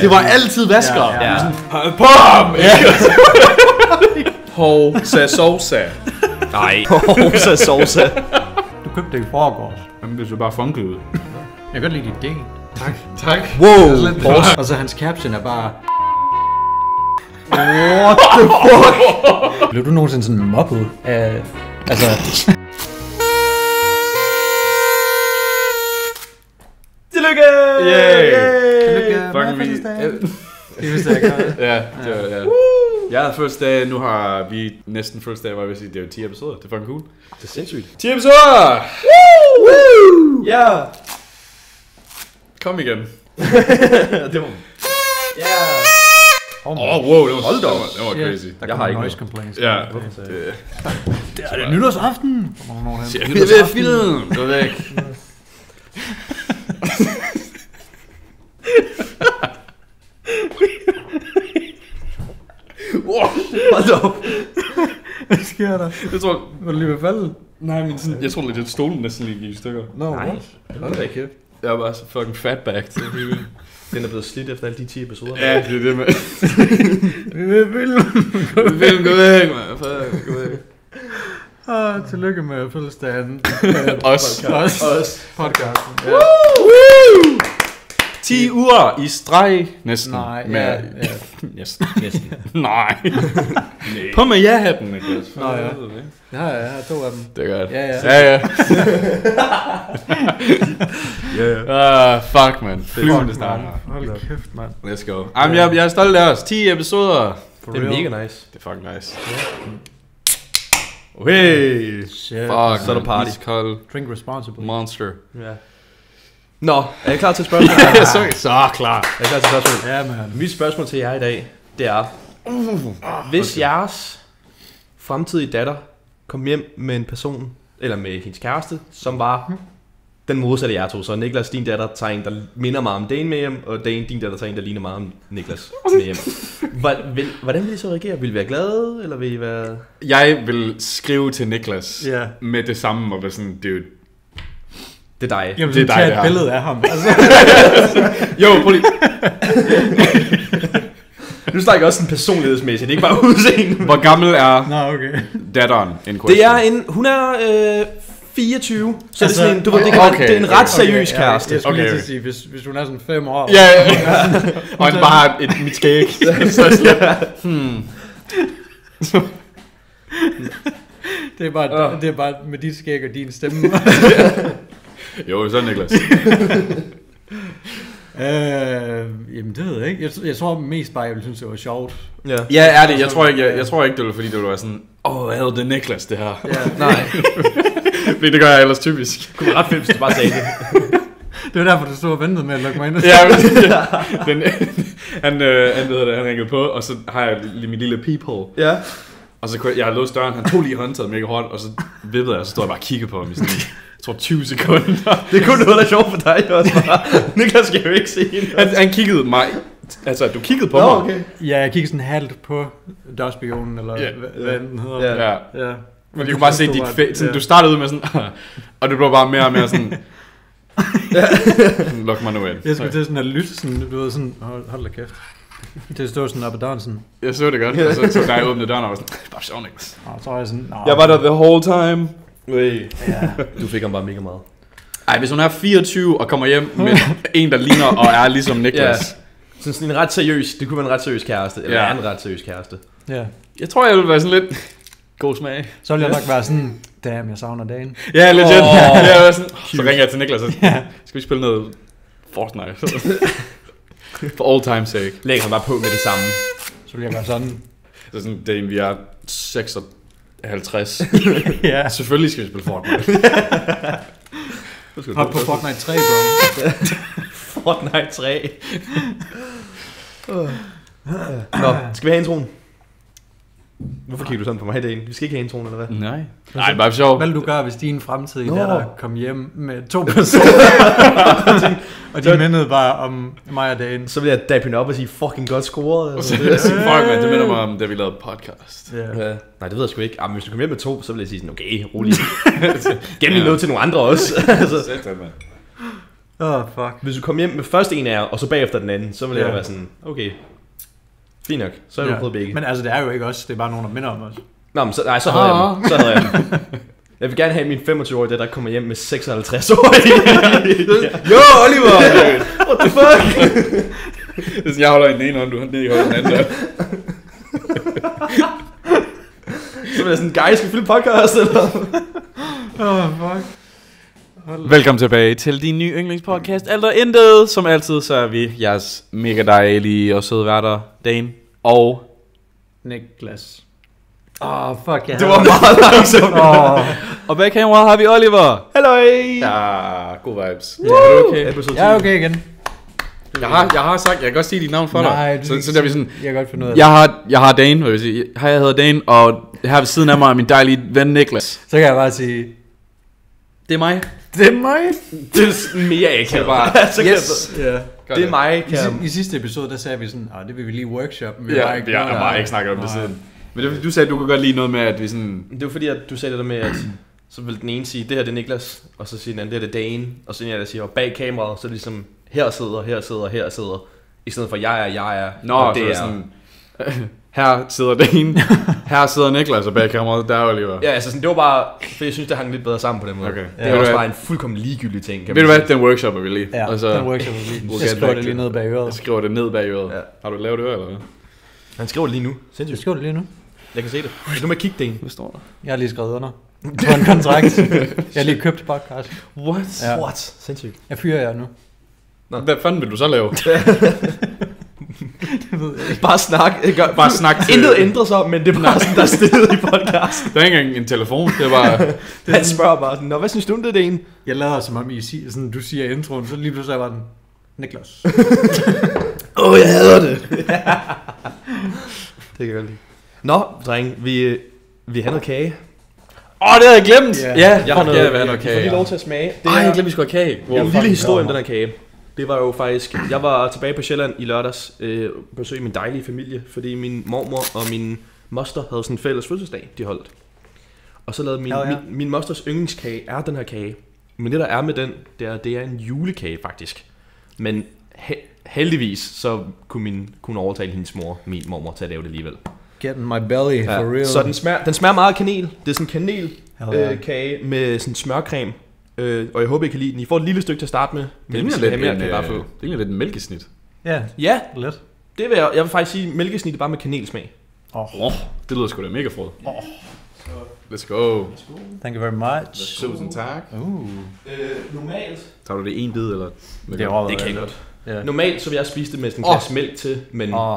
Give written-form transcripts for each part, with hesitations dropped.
Det var altid vasker. Ja. Bam! Hovsa sovsa. Nej. Hovsa sovsa. Du købte det i forgårs. Jamen, det så bare funky ud. Jeg kan godt lide dit idé. Tak. Wow. Og så hans caption er bare... What the fuck? Blev du nogensinde sådan mobbet af... Altså... Tillykke! Tillykke. Fucking vi. Det vidste jeg godt. Ja, det var, ja. Jeg havde fødselsdag, nu har vi næsten fødselsdag, hvor jeg vil sige, det er jo 10 episoder. Det er fucking cool. Det er sindssygt. 10 episoder! Woo! Ja. Kom igen. Det var... Ja. Wow, det var, hold da op. det var crazy. Der har kommer ikke noise noget. complaints. Ja, Det er det nytårsaften. jeg vil film. Du er væk. Hold da op. Hvad sker der? Jeg tror, Var du lige ved at falde? nej, men sådan, jeg tror lidt, at stolen næsten lige gik i stykker. No, Nej. Hold da kæft. Jeg var bare så fucking fatback til det hele. Den er blevet slidt efter alle de 10 episoder. Ja, det er det med. Vi vil film. Film, gå væk, man. Fuck, gå væk. Tillykke med fødselsdagen. Os. Podcasten. Ja. 10 uger i streg. Næsten. Nej, med, ja. Næsten. Nej. På med ja-hatten, Niklas. Nå, ja. Jeg har 2 af dem. Det er godt. Ja. Fuck, man. Det starter. Hold da kæft, mand. Let's go. Jamen, jeg er stolt af os. 10 episoder. Det er mega nice. Det er fucking nice. Hey. Shit. Fuck, Så er der party. Iskold Drink responsibly. monster. Ja. Nå, er I klar til et spørgsmål? så klar. Er I klar til et spørgsmål? Ja, man. Mit spørgsmål til jer i dag, det er... Hvis jeres fremtidige datter kom hjem med en person, eller med hendes kæreste, som var den modsatte af jer to, så Niklas, din datter, tager en, der minder meget om Dane med hjem, og Dane, din datter, tager en, der ligner meget om Niklas med hjem. Hvordan vil I så reagere? Vil I være glade, eller vil I være... Jeg vil skrive til Niklas Ja. med det samme, og være sådan, dude. Det er dig. Jamen, Det er det dig, er det et her. billede af ham. Altså. Jo, prøv lige. Nu snakker jeg også sådan personlighedsmæssigt, ikke bare udseende. Hvor gammel er Nå, okay. datteren in question? Det er en... Hun er 24, så Altså, det er sådan en, du ved, det er en ret seriøs kæreste. Jeg skulle lige til Okay. at sige, hvis hun er sådan 5 år. Ja. Og han bare har mit skæg. Det er bare med dit skæg og din stemme. Jo, så Niklas. Jamen det ved jeg ikke. Jeg tror mest bare, jeg ville synes, det var sjovt. Ja. Ja, er det. Jeg tror ikke, det var fordi, det var sådan, hvad det er Niklas, det her. Ja. Nej. Fordi det gør jeg ellers typisk. Det kunne være ret fedt, hvis du bare sagde det. Det var derfor, du stod og ventede med at lukke mig ind. Han ringede på, og så har jeg min lille peephole. Ja. Og så kunne jeg har låst døren, han tog lige håndtaget mega hårdt, og så vippede jeg, og så stod jeg bare og kiggede på ham i sådan, jeg tror 20 sekunder. Det er kun noget, der er sjovt for dig også. Niklas skal jo ikke se hende. Han kiggede mig, altså du kiggede på mig. Okay. Ja, jeg kiggede sådan halvt på dørspionen, eller hvad den hedder. Ja. Ja. Men du kunne bare se dit face, du startede ud med sådan, og du blev bare mere og mere sådan, luk mig nu ind. Jeg skulle til sådan at lytte sådan, du ved sådan, hold da kæft. Det stod sådan op ad døren sådan. Jeg så det godt, og så da jeg åbnede døren, og var sådan, bare sjov, Niklas. Og så var jeg sådan, Jeg var der the whole time. Du fik ham bare mega meget. Ej, hvis hun er 24 og kommer hjem med en, der ligner og er ligesom Niklas. Sådan en ret seriøs, det kunne være en ret seriøs kæreste, eller Ja. en ret seriøs kæreste. ja. Jeg tror, jeg vil være sådan lidt god smag. Så ville jeg nok være sådan, damn, jeg savner dagen. Ja, legit. Jeg var sådan, så ringer jeg til Niklas og skal vi spille noget Fortnite? For all time's sake. Lægger ham bare på med det samme. Så ville jeg være sådan, Så sådan, det er vi er 56. ja. Selvfølgelig skal vi spille Fortnite. Hop på Fortnite 3, bro. Fortnite 3. Nå, skal vi have introen? Hvorfor kigger du sådan på mig, Dane? Vi skal ikke have introen, eller hvad? Nej. Nej, bare for sjov. Hvad vil du gøre, hvis din fremtidige Nå. datter kom hjem med 2 personer? Og de mindede bare om mig og Dane. Så vil jeg dappe hende op og sige, fucking godt scoret. Og så vil jeg sige, fuck man, det minder mig om, da vi lavede podcast. Ja. Ja. Nej, det ved jeg sgu ikke. Men hvis du kommer hjem med 2, så vil jeg sige sådan, okay, rolig. Gennem noget til nogle andre også. Altså. Sæt det, mand. Fuck. Hvis du kom hjem med først en af jer, og så bagefter den anden, så ville jeg Ja. være sådan, okay, fint nok, så har du prøvet begge. Men altså, det er jo ikke os. Det er bare nogen, der minder om os. Nå, men så havde jeg den. Så havde jeg den. Jeg vil gerne have min 25-årige, der kommer hjem med 56-årige. Jo, Oliver! What the fuck? Jeg holder i den ene hånd, du holder i den anden. Så er det sådan, guys, skal vi fylde podcast, eller? Fuck. Velkommen tilbage til din nye yndlingspodcast, Alt og Intet. Som altid, så er vi jeres mega dejlige og søde værter, Dane og Niklas. Fuck, ja. Det var meget langsomt. Og bag kameraet har vi Oliver. Hallo. Ja, god vibes. Ja, Er du okay? Jeg er okay igen. Jeg har sagt, jeg kan godt sige dit navn for dig. Så der er vi sådan, jeg kan godt finde ud af jeg har Dane, hvad vil sige. Hej, jeg hedder Dane, og her ved siden af mig er min dejlige ven Niklas. Så kan jeg bare sige, Det er mig. det er mig. Det er sådan mere akavet. Bare, Yes. Ja. Det er mig, I sidste episode, der sagde vi sådan, det vil vi lige workshop. Vi Ja, har ikke jeg har bare ikke snakket om det siden. Men du sagde, at du kunne godt lide noget med, at vi sådan... Det var fordi, at du sagde det der med, at så vil den ene sige, det her det er Niklas, og så siger den anden, det er Dane, og så jeg siger, bag kameraet, så er det ligesom, her sidder, i stedet for jeg er, Nå, og det er sådan... Her sidder Dane, her sidder Niklas, og bag kameraet, der er Oliver. Ja, altså sådan, det var bare, for jeg synes, det hang lidt bedre sammen på den måde. Okay. Det er også bare en fuldkommen ligegyldig ting, kan Ved du man hvad, den workshop er vi lige. Ja, og så, den workshop er lige. We'll Jeg get skriver back det lige to ned bag Jeg øret. skriver det ned bag øret. Ja. Har du lavet det, eller hvad? Han skriver det lige nu, Jeg sindssygt. skriver det lige nu. Jeg kan se det. Nu med kigge det ind. Hvad står der? Jeg har lige skrevet under. På en kontrakt. Jeg har lige købt podcast. What? Ja. What? Sindssygt. Jeg fyrer jer nu. Hvad fanden vil du så lave? Bare snak. Bare snak til... Intet ændrer sig, men det er bare sådan, der er stille i podcasten. Der er ikke engang en telefon, det er bare... Han spørger bare sådan, nå, hvad synes du om det, det ene? Jeg lader som om I siger, sådan, du siger introen, så lige pludselig er jeg bare den. Niklas. Jeg hader det. Det kan jeg godt lide. Nå, dreng, vi har noget kage. det havde jeg glemt! Ja. Ja, Jeg har noget, noget jeg får lige lov til at smage. Det jeg er glemte, vi skulle have kage. en lille historie om den her kage. Det var jo faktisk, jeg var tilbage på Sjælland i lørdags, besøgte min dejlige familie, fordi min mormor og min moster havde sådan en fælles fødselsdag, de holdt. Og så lavede min mosters yndlingskage er den her kage. Men det der er med den, det er en julekage faktisk. Men heldigvis så kunne overtale hendes mor, min mormor, til at lave det alligevel. Get in my belly, for real. Så den smager meget af kanel. Det er sådan en Ja. kage med sådan smørcreme. Og jeg håber, I kan lide den. I får et lille stykke til at starte med. Det hvis I ligner vil have mere, kan I bare få. det ligner lidt en mælkesnit. Ja, Ja, let. det vil jeg vil faktisk sige, mælkesnit er bare med kanelsmag. Det lyder sgu da mega frød. Let's go. Thank you very much. Tusind tak. Normalt. Tager du det en bid, eller? Det er Det kan jeg godt. Ja. Normalt så vil jeg spise det med sådan en glas mælk til, men... ja.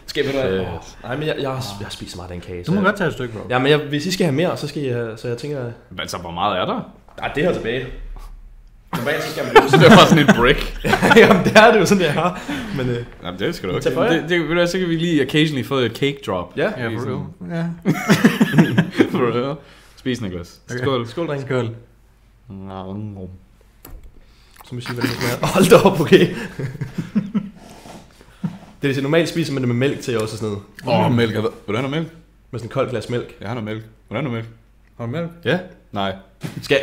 Skal jeg nej, men jeg har spist så meget af den kage. Du må godt tage et stykke, bro. Ja, men hvis I skal have mere, så skal jeg... Så jeg tænker... Men så hvor meget er der? Nej, det her tilbage. Normalt så skal man jo Så det er bare sådan en brick. Jamen, det er det jo sådan, det er. Men Jamen det skal du Tag for okay. jer. Ved du hvad, så kan vi lige occasionally få et cake drop. ja. Ja, for real. Ja. For real. Spis, Niklas. Okay. Skål. Skål, dreng. Skål. Så må jeg sige, hvad det smager. Hold da op, okay. Det er det, normalt spiser man det med mælk til også og sådan noget. Mælk. Vil du have noget mælk? Med sådan en kold glas mælk. Jeg har noget mælk. Vil du have noget mælk? Har du mælk? Ja. Nej. Skal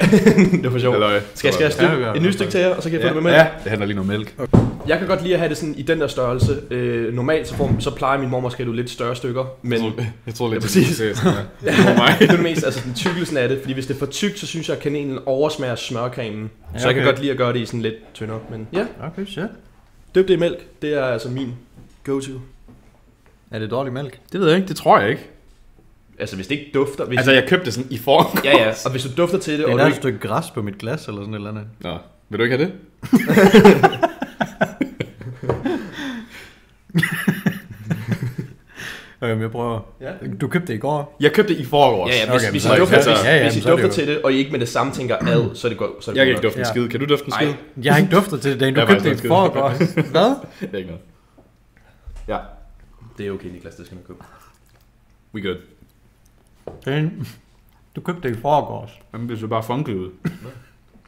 det var for sjovt. Skal jeg Ja, et nyt stykke til jer, og så kan jeg få det med mælk? Ja, det handler lige noget mælk. Jeg kan godt lide at have det sådan i den der størrelse. Normalt så plejer min mormor at skære lidt større stykker, men Jeg tror lidt, Ja, præcis. det er det er det mest, altså den tykkelsen af det, fordi hvis det er for tykt, så synes jeg at kanelen oversmager smørcremen. Så jeg kan godt lide at gøre det i sådan lidt tyndere, men ja, Okay, shit. døb det i mælk, det er altså min go-to. Er det dårlig mælk? Det ved jeg ikke, det tror jeg ikke. Altså hvis det ikke dufter, hvis Altså jeg købte det sådan i forgårs. ja, og hvis du dufter til det, Det og er du et ikke... stykke græs på mit glas, eller sådan et eller andet. Nå, vil du ikke have det? Okay, men jeg prøver. Ja. Du købte det i går? Jeg købte det i forgårs. Ja, hvis, Okay, hvis, så I dufter, altså- hvis I så er det dufter jo- til det, og I ikke med det samme tænker ad, så er det godt. Så er det Jeg kan godt ikke dufte en Ja. skid. Kan du dufte en skid? Nej. Jeg har ikke duftet til det, Dane. Du Jeg har købte det faktisk i forgårs. Hvad? Det er ikke noget. Ja, Det er okay, Niklas, det skal man købe. we good. Dane, du købte det i forgårs. Jamen, det ser bare funky ud.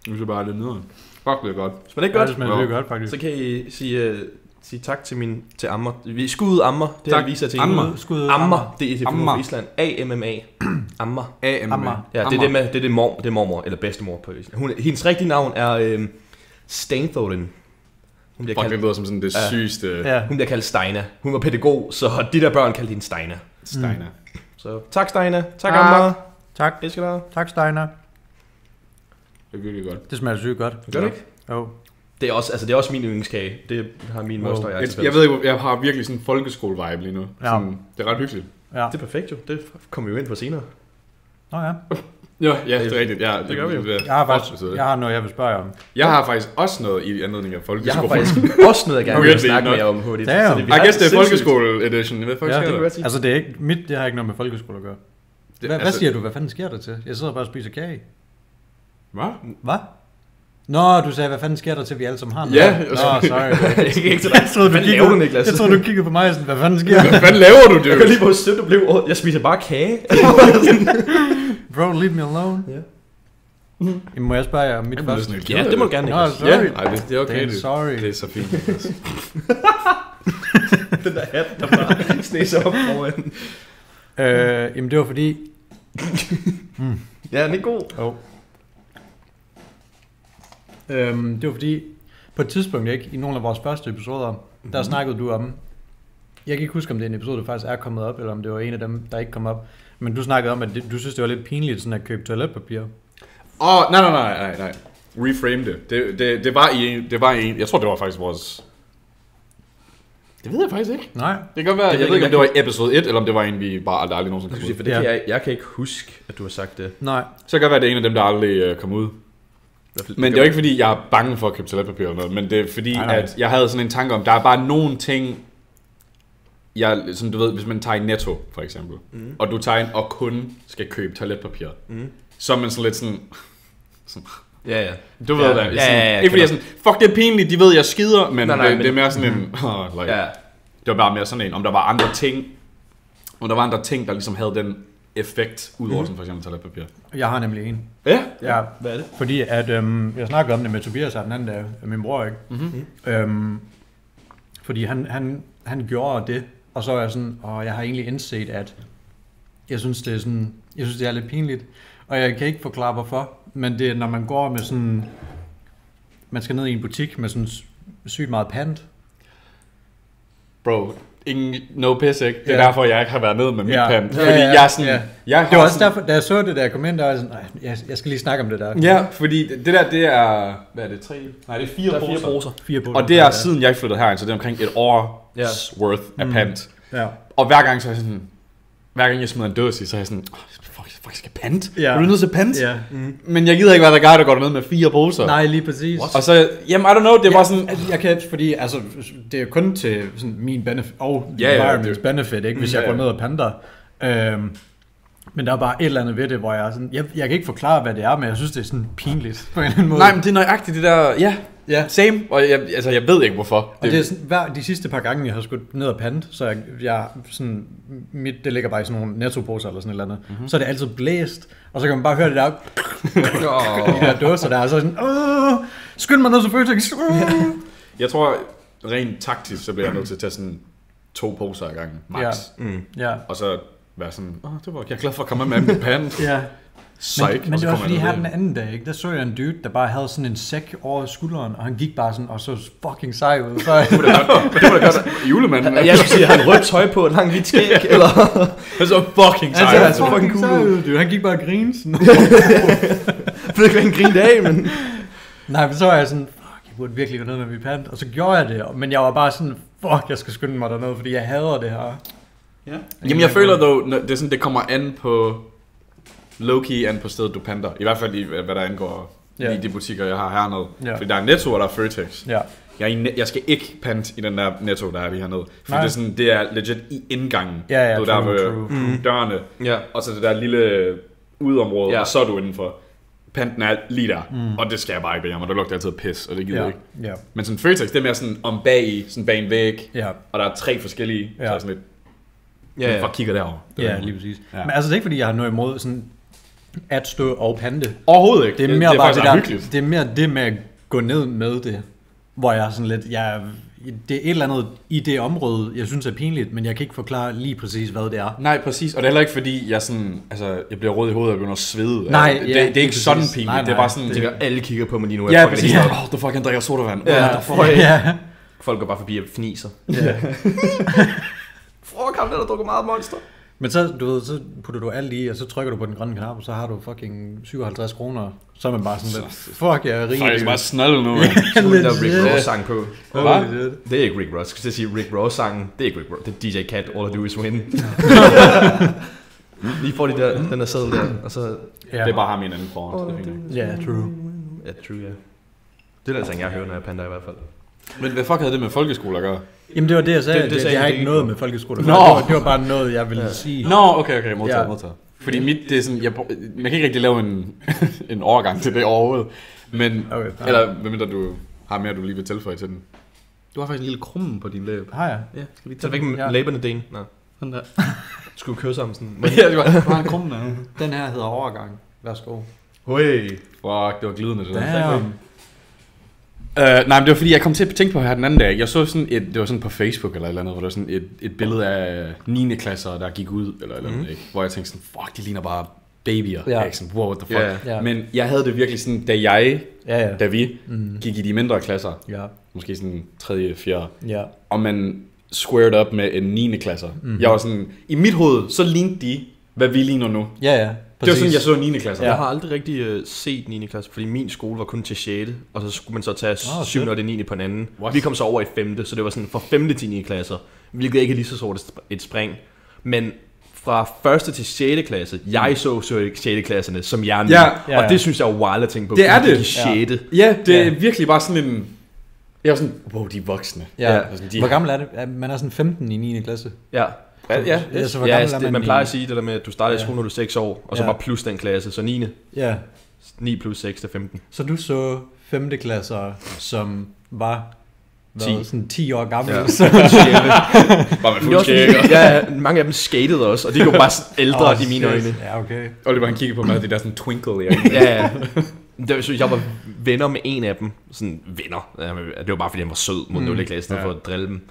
Det ser bare lidt nederen. Fuck, det er godt. Hvis man ikke Ja, godt, det smager virkelig godt, faktisk. så kan I sige sige tak til Ammer. Vi skud Ammer. Det tak. Viser til Ammer. Det er til fra Island. AMMA. Ammer. Ammer. Ja, det er det mormor eller bedstemor på Island. Hendes rigtige navn er Steinthorin. Hun bliver kaldt, det lyder som sådan det sygeste. Ja. Hun bliver kaldt Steina. Hun var pædagog, så de der børn kaldte hende Steina. Så tak Steina. Tak Ammer. Tak. Elsker dig. Tak Steiner. Det er virkelig godt. Det smager sygt godt. Gør det ikke? Jo. Det er også min yndlingskage. Det har min moster og jeg ved ikke, jeg har virkelig sådan en folkeskole-vibe lige nu. Ja. Sådan, det er ret hyggeligt. Ja. Det er perfekt jo. Det kommer vi jo ind på senere. Nå ja. Ja, det er rigtigt. Ja, det gør vi jo. Jeg har noget, jeg vil spørge om. Jeg har faktisk også noget i anledning af folkeskole. Jeg har faktisk også noget, jeg gerne vil snakke med jer om hurtigt. I guess det er folkeskole edition. Jeg ved faktisk, det kan godt sige. Altså det er ikke det har ikke noget med folkeskole at gøre. Hvad siger du? Hvad fanden sker der til? Jeg sidder bare og spiser kage. Hvad? Nå, du sagde, hvad fanden sker der til, vi alle sammen har noget? Ja. Nå, sorry. Jeg troede, du kiggede på mig sådan, hvad fanden sker der? Hvad fanden laver du, Jeg kan lige på støtte, du blev. Jeg spiser bare kage. Bro, leave me alone. Ja. Må jeg spørge jer om mit første? Ja, det må du gerne. Nå, sorry. Nej, det er okay. Sorry. Det er så fint. Den der hat, der bare sneser op foran. Jamen, det var fordi... Ja, den er god. Oh. Det var fordi, på et tidspunkt ikke, i nogle af vores første episoder, der snakkede du om, jeg kan ikke huske, om det er en episode, der faktisk er kommet op, eller om det var en af dem, der ikke kom op, men du snakkede om, at du synes, det var lidt pinligt sådan at købe toiletpapir. Nej. Reframe det. Det var en, jeg tror, det var faktisk vores... Det ved jeg faktisk ikke. Nej. Det kan godt være, jeg ved ikke, om det var i episode 1, eller om det var en, vi bare aldrig nogensinde kom ud. For det jeg kan ikke huske, at du har sagt det. Nej. Så kan det være, det er en af dem, der aldrig kom ud. Men det er jo ikke fordi, jeg er bange for at købe toiletpapir eller noget, men det er fordi, at jeg havde sådan en tanke om, der er bare nogle ting, sådan du ved, hvis man tager i Netto for eksempel, og du tager ind og kun skal købe toiletpapir, så er man sådan lidt sådan ja. Du ved det. Ikke fordi jeg sådan, fuck det er pinligt, de ved jeg skider, men det er mere sådan en, det var bare mere sådan en, om der var andre ting, der ligesom havde den effekt, udover sådan for eksempel toiletpapir. Jeg har nemlig en. Ja? Hvad er det? Fordi at, jeg snakkede om det med Tobias den anden dag, min bror, ikke? Fordi han gjorde det, og så er jeg sådan, og jeg har egentlig indset, at jeg synes, det er lidt pinligt, og jeg kan ikke forklare hvorfor, men det er, når man går med sådan, man skal ned i en butik med sådan sygt meget pant. Bro, no piss, ikke? Det er derfor, jeg ikke har været nede med mit pant. Fordi jeg er sådan... Det var også derfor, da jeg så det, da jeg kom ind, der var sådan, jeg skal lige snakke om det der. Ja, fordi det der, det er... Hvad er det? 3? Nej, det er 4 poser. 4 poser. Og det er siden jeg flyttede herind, så det er omkring et års worth af pant. Ja. Og hver gang så er jeg sådan... Hver gang jeg smider en dås i, så er jeg sådan... Fuck, skal pant? Ja. Er du nødt til pant? Ja. Men jeg gider ikke være der går ned med 4 poser. Nej, lige præcis. What? Og så... Jamen, I don't know, det var sådan... Jeg kan fordi, altså, det er kun til sådan min benefit, og environment's benefit, ikke? Hvis jeg går ned og panter. Men der er bare et eller andet ved det, hvor jeg er sådan... Jeg kan ikke forklare, hvad det er, men jeg synes, det er sådan pinligt på en eller anden måde. Nej, men det er nøjagtigt det der... Ja, same. Og jeg ved ikke, hvorfor. Og det er sådan, de sidste par gange, jeg har skudt ned og pant, så jeg sådan... det ligger bare i sådan nogle nettoposer eller sådan et eller andet. Så er det altid blæst, og så kan man bare høre det der... de der dåser der, og så er sådan... skynd mig ned til Føtex! Jeg tror, rent taktisk, så bliver jeg nødt til at tage sådan 2 poser ad gangen, max. Ja. Og så være sådan, det var jeg er glad for at komme med min pant. Ja. Psych. Men det var fordi her den anden dag, ikke? Der så jeg en dude, der bare havde sådan en sæk over skulderen, og han gik bare sådan, og så fucking sej ud. Så... det var da godt julemanden. Jeg skulle sige, at han rødt tøj på, et langt hvidt skæg, eller... Han så fucking sej. Han så fucking cool ud, dude. Han gik bare og grinede sådan. Jeg ved ikke, hvad han grinede af, men... Nej, men så var jeg sådan, jeg burde virkelig gå ned med min pant, og så gjorde jeg det, men jeg var bare sådan, jeg skal skynde mig derned, fordi jeg hader det her. Ja. Jamen jeg føler dog, det er sådan, det kommer an på, low-key an på stedet du panter, i hvert fald i hvad der angår i de butikker, jeg har hernede. Fordi der er Netto, og der er Føtex. Ja. Jeg skal ikke pante i den der Netto, der er lige hernede. For det er, sådan, det er legit i indgangen. Ja, du der ved dørene, og så det der lille udområde, og så er du indenfor. Panten er lige der, og det skal jeg bare ikke være, og der lugter altid pis, og det gider jeg ikke. Ja. Men sådan Føtex, det er mere sådan om bag en væg, og der er 3 forskellige, så er sådan lidt, fuck kigger derover. Ja, lige præcis. Ja. Men altså det er ikke fordi, jeg har noget imod sådan at stå og pante. Overhovedet ikke. Det er mere bare det der, det er mere det med at gå ned med det. hvor jeg er sådan lidt, det er et eller andet i det område, jeg synes er pinligt, men jeg kan ikke forklare lige præcis, hvad det er. Nej, præcis. Og det er heller ikke fordi, jeg sådan, altså, jeg bliver rød i hovedet og begynder at svede. Nej, det er ikke sådan pinligt. Nej. Det er bare sådan... Det alle kigger på mig lige nu. Ja, præcis. The fuck, han drikker sodavand. Folk går bare forbi og fniser. Fuck, ham der drukker meget Monster. Men så, du ved, så putter du alt i, og så trykker du på den grønne knap, og så har du fucking 57 kroner. Så er man bare sådan lidt, fuck, jeg er rig. Faktisk bare snalde nu. Der er Rick Ross sang på. Hvad? Det er ikke Rick Ross. Skal jeg sige Rick Ross sangen? Det er ikke Rick Ross. Det er DJ Cat, All I Do Is Win. Lige får de der, den der sædel der, og så... Det er bare ham i en anden form. Ja, true. Ja, true, ja. Det er den sang, jeg hører, når jeg pander i hvert fald. Men hvad fuck havde det med folkeskole at gøre? Jamen det var det, jeg sagde. Det har ikke noget med folkeskole at gøre. Det var bare noget, jeg ville sige. Nå, okay, modtaget. Fordi mit, det er sådan, man kan ikke rigtig lave en overgang til det overhovedet. Men, okay, eller medmindre du har mere, du lige vil tilføje til den. Du har faktisk en lille krumme på din læbe. Har jeg? Ja, skal vi tage væk med læberne, Den? Nå. Sådan der. Skulle køre sammen sådan. Ja, det var en krumme der. Den her hedder overgang. Værsgo. Hey. Fuck, det var glidende det der. Nej, men det var fordi, jeg kom til at tænke på her den anden dag. Jeg så sådan det var sådan på Facebook eller et eller andet, hvor der var sådan et billede af 9. klasser, der gik ud, eller andet, ikke? Hvor jeg tænkte sådan, fuck, de ligner bare babyer. Ja. Jeg sådan, wow, what the fuck. Yeah. Men jeg havde det virkelig sådan, da vi gik i de mindre klasser, måske sådan 3., 4. Og man squared up med en 9. klasser. Jeg var sådan, i mit hoved, så lignede de, hvad vi ligner nu. Ja. Det var sådan, jeg så 9. klasse. Jeg har aldrig rigtig set 9. klasse, fordi min skole var kun til 6. Og så skulle man så tage 7. og det 9. på en anden. What? Vi kom så over i 5. Så det var sådan fra 5. til 9. klasser, hvilket ikke er lige så stort et spring. Men fra 1. til 6. klasse, jeg så 6. klasserne som jeg nu. Og det synes jeg er wild at tænke på. Det er det. 6. Ja, det er virkelig bare sådan en... Jeg var sådan, wow, de er voksne. Ja. Hvor gammel er det? Man er sådan 15 i 9. klasse. Ja. Så man plejer at sige det der med, at du starter i skole, når du er 6 år, og så bare plus den klasse, så 9. Ja. 9 plus 6 er 15. Så du så 5. klasser, som var 10 år gamle. Ja. Var man fuldskægger. Ja, mange af dem skatede også, og de går bare ældre i mine øjne. Ja, okay. Oliver han kigger på mig, det der sådan twinkle i ja. Jeg var venner med en af dem. Sådan venner. Det var bare fordi han var sød mod 0. klasse, for at drille dem.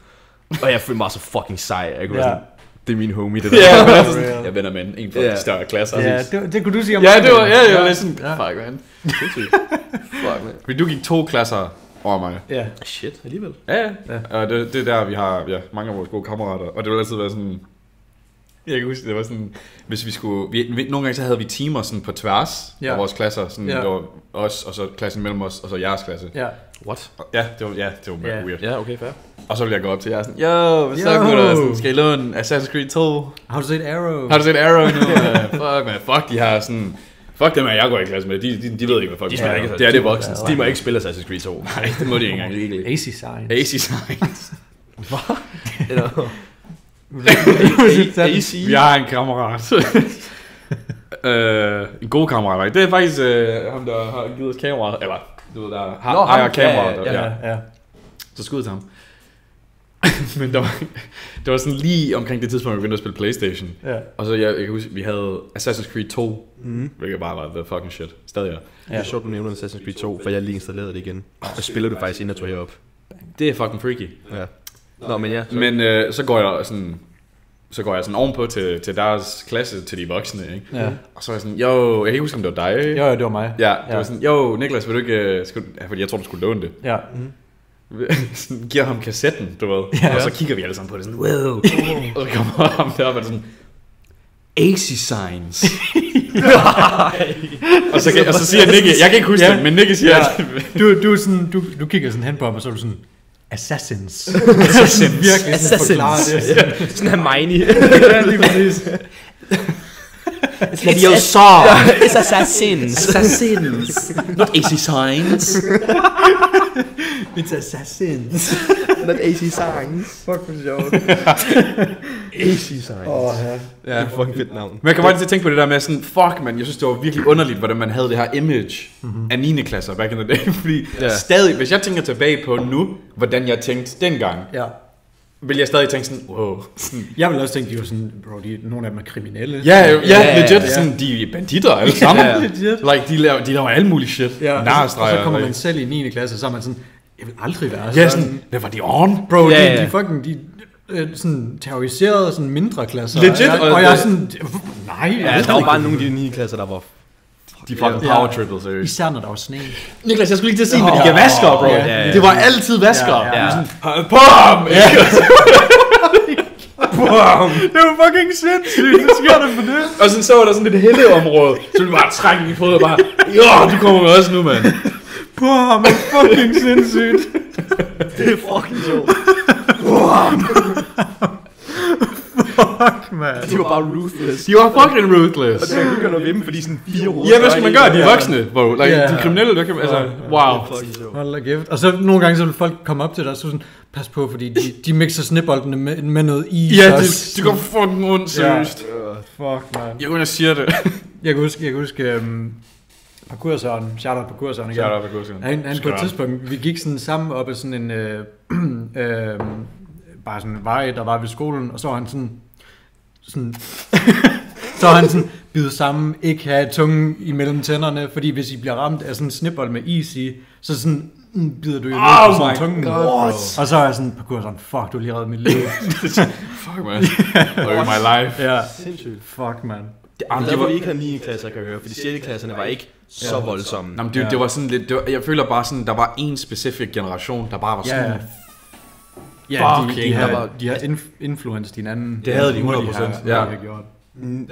Og jeg følte mig så fucking sej. Jeg kunne sådan, det er min homie, det der. Yeah, jeg vender med en fra de større klasser. Ja, det kunne du sige om mig. Ja, det var lidt sådan, fuck man. Fuck man. Fordi du gik 2 klasser over mig. Ja. Shit, alligevel. Ja. Og det er der, vi har mange af vores gode kammerater. Og det vil altid være sådan... Jeg kan huske, det var sådan... Hvis vi skulle... Nogle gange så havde vi timer sådan på tværs af vores klasser. Sådan, det var os, og så klassen mellem os, og så jeres klasse. Ja. What? Ja, det var weird. Ja, okay, fair. Og så ville jeg gå op til jer sådan, hvad så gutter? Sådan, skal I låne Assassin's Creed 2? Har du set Arrow? nu? Fuck, de har sådan... Fuck dem, jeg går i klasse med. De ved ikke, hvad folk spiller. Ikke. Det er det voksne. De må ikke spille Assassin's Creed 2. Nej, det må de ikke engang. AC Science. Hvad? AC? Vi har en kammerat. En god kammerat. Det er faktisk ham, der har givet os kameraet. Eller, du ved, der har kameraet. Ja. Så skud til ham. Men det var sådan lige omkring det tidspunkt, vi begyndte at spille PlayStation. Ja. Og så jeg kan huske, vi havde Assassin's Creed 2, hvilket bare var the fucking shit. Stadig Det er sjovt, du nævner Assassin's Creed 2, for jeg lige installerede det igen. Og spiller du faktisk, inden jeg tog herop. Det er fucking freaky. Ja. Nå, men ja. Men så går jeg sådan ovenpå til deres klasse, til de voksne, ikke? Ja. Og så er jeg sådan, jeg kan ikke huske, om det var dig. Jo, det var mig. Ja, det var sådan, Niklas, vil du ikke... fordi jeg tror, du skulle låne det. Ja. Giver ham kassetten, du ved. Ja. Og så kigger vi alle sammen på det sådan, wow. Og så kommer ham deroppe og sådan, AC Signs. og så siger Nicky, jeg kan ikke huske det, men Nicky siger, du kigger sådan hen på ham, og så er du sådan, Assassins. Virkelig forklare det. Sådan Hermione. Ja, lige præcis. It's Leviosa. It's Assassins. Not AC Signs. It's Assassins. Not AC Signs. Fuck for sjovt. AC Signs. Ja, det er fucking fedt navn. Men jeg kan bare til at tænke på det der med sådan, fuck man, jeg synes det var virkelig underligt, hvordan man havde det her image af 9. klasser back in the day. Fordi stadig, hvis jeg tænker tilbage på nu, hvordan jeg tænkte dengang, vil jeg stadig tænke sådan, wow. Jeg vil også tænke, de var sådan, bro, nogle af dem er kriminelle. Ja, legit, sådan, de er banditter alle sammen. Like, de laver alle mulige shit. Ja, og så kommer man selv i 9. klasse, så er man sådan, jeg vil aldrig være Ja, sådan, det var de on. Bro, Ja. de fucking, sådan terroriserede sådan mindre klasser. Legit, og jeg er sådan, nej. Ja, der var bare nogle af de 9. klasser, der var... De fucking power triple, seriøst. Især når der var sne. Niklas, jeg skulle lige til at sige, at de gav vasker, bro. Ja. Det var altid vasker. Ja. Bam! Bam! Det var fucking sindssygt. Hvad sker der for det? Og så var der sådan et helleområde, så du bare trække i fod og bare, du kommer med også nu, mand. Bam! Det er fucking sindssygt. Det er fucking sjovt. Fuck, man. De var bare ruthless. De var fucking ruthless. Og det kan ikke gøre noget ved dem, fordi sådan 4 hoveder. Ja, hvad skal man gøre? De er voksne, bro. Like, Ja. de kriminelle, der kan altså, wow. Hold da kæft. Og så nogle gange så vil folk komme op til dig og så sådan, pas på, fordi de mixer sneboldene med noget is. Ja, også. det går fucking ondt, seriøst. Fuck, man. Jeg går ind og siger det. Jeg kan huske parkoursøren, shout-out parkoursøren igen. Shout out på kursen. Han på et tidspunkt, vi gik sådan sammen op ad sådan en, bare sådan en vej, der var ved skolen, og så var han sådan så var han sådan, bid sammen, ikke have tungen imellem tænderne, fordi hvis I bliver ramt af sådan en snebold med is i, så sådan, bider du jo ned på sådan tungen. Og så er jeg sådan, parkoursøren, fuck, du har lige reddet mit liv. Fuck, man. My life. Ja, Sindssygt. fuck, man. Det var vi ikke havde 9. klasser, kan jeg høre, fordi 6. klasserne var ikke så voldsomme. Jamen, det var sådan lidt, jeg føler bare sådan, der var en specifik generation, der bare var sådan, Ja, fucking, de har influenced hinanden. Det havde de 100%, ja. ja. Gjort.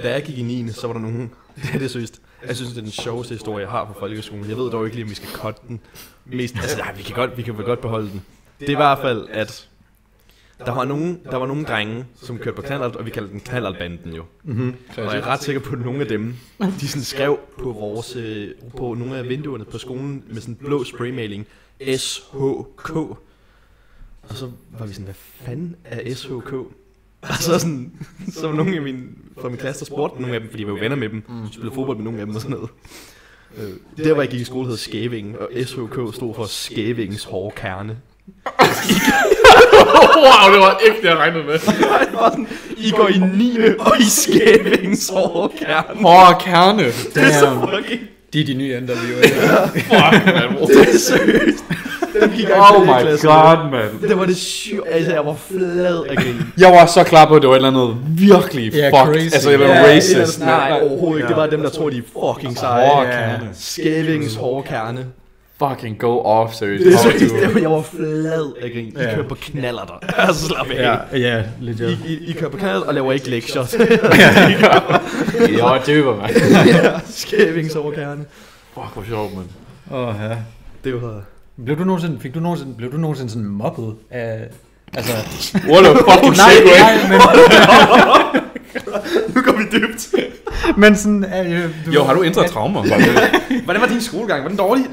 Da jeg gik i 9. så var der nogen... Det er seriøst. Jeg synes, det er den sjoveste historie, jeg har på folkeskolen. Jeg ved dog ikke lige, om vi skal cutte den. Altså, nej, vi kan vel godt beholde den. Det er i hvert fald, at der var nogle drenge, som kørte på knallert, og vi kaldte den knallertbanden jo. Mm-hmm. Og jeg er ret sikker på, at nogle af dem, de sådan skrev på på nogle af vinduerne på skolen med sådan blå spraymaling, SHK. Og så var vi sådan, hvad fanden er SHK? Og så var nogle af fra min klasse, der spurgte nogle af dem, fordi vi var venner med dem, spillede fodbold med nogle af dem og sådan noget. Der hvor jeg gik i skole hed Skævingen, og SHK stod for Skævingens hårde kerne. wow, det var ikke det, jeg regnede med. I går i 9. og i Skævingens hårde kerne. Hårde kerne. Det er så fucking... De er de nye ender, vi jo Fuck, man. Det er seriøst. Dem gik Oh my god, man. Det var det sygt. Altså, jeg var flad af grin. Jeg var så klar på, at det var et eller andet virkelig fucked. crazy. Altså, jeg var racist. Nej, overhovedet ikke. Det var dem, der tror, de er fucking seje. Hårde kerne. Skævingens hårde kerne. Fucking go off, seriøst. Det er seriøst. Jeg var flad af grin. I kører på knaller der. Altså, slap af. Ja, legit. I kører på knaller og laver ikke lektier. Jeg døber, man. Skævingens hårde kerne. Fuck, hvor sjovt, man. Ja. Det var... Blev du nogensinde sådan mobbet af, altså... What a fucking segue. men... Nu går vi dybt. Men sådan... Jo, har du ændret traumer? Hvordan var din skolegang? Var den dårlig?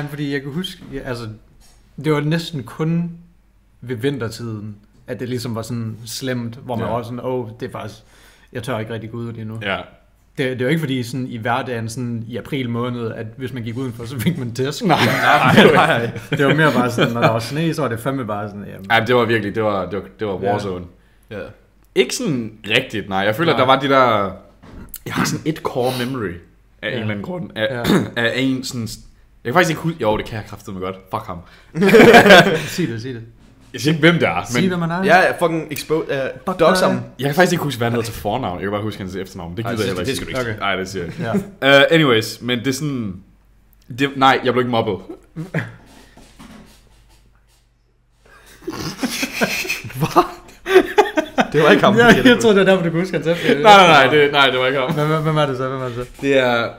Fordi jeg kan huske, altså... Det var næsten kun ved vintertiden, at det ligesom var sådan slemt, hvor man var sådan, det er faktisk... Jeg tør ikke rigtig gå ud lige nu. Ja. Det er jo ikke fordi sådan i hverdagen sådan i april måned, at hvis man gik udenfor, så fik man tæsk. Nej. Det var mere bare sådan, når der var sne, så var det fandme bare sådan, jamen. Ja, det var virkelig, det var warzone. Ja. Ikke sådan rigtigt, nej. Jeg føler, at der var de der... Jeg har sådan et core memory af en eller anden grund. Af en sådan... Jeg kan faktisk ikke huske... Jo, det kan jeg kraftedeme godt. Fuck ham. Sig det. Jeg siger ikke, hvem det er. Sig, hvad man er. Ja, fucking exposed. Dogs ham. Jeg kan faktisk ikke huske, hvad han hedder til fornavn. Jeg kan bare huske hans efternavn. Det gider jeg heller ikke. Det skal du ikke. Okay. Nej, det siger jeg. Anyways, men det er sådan... nej, jeg blev ikke mobbet. Hvad? Det var ikke ham. Jeg troede, det var derfor, du kunne huske hans efternavn. Nej, det var ikke ham. Hvem er det så? Det er...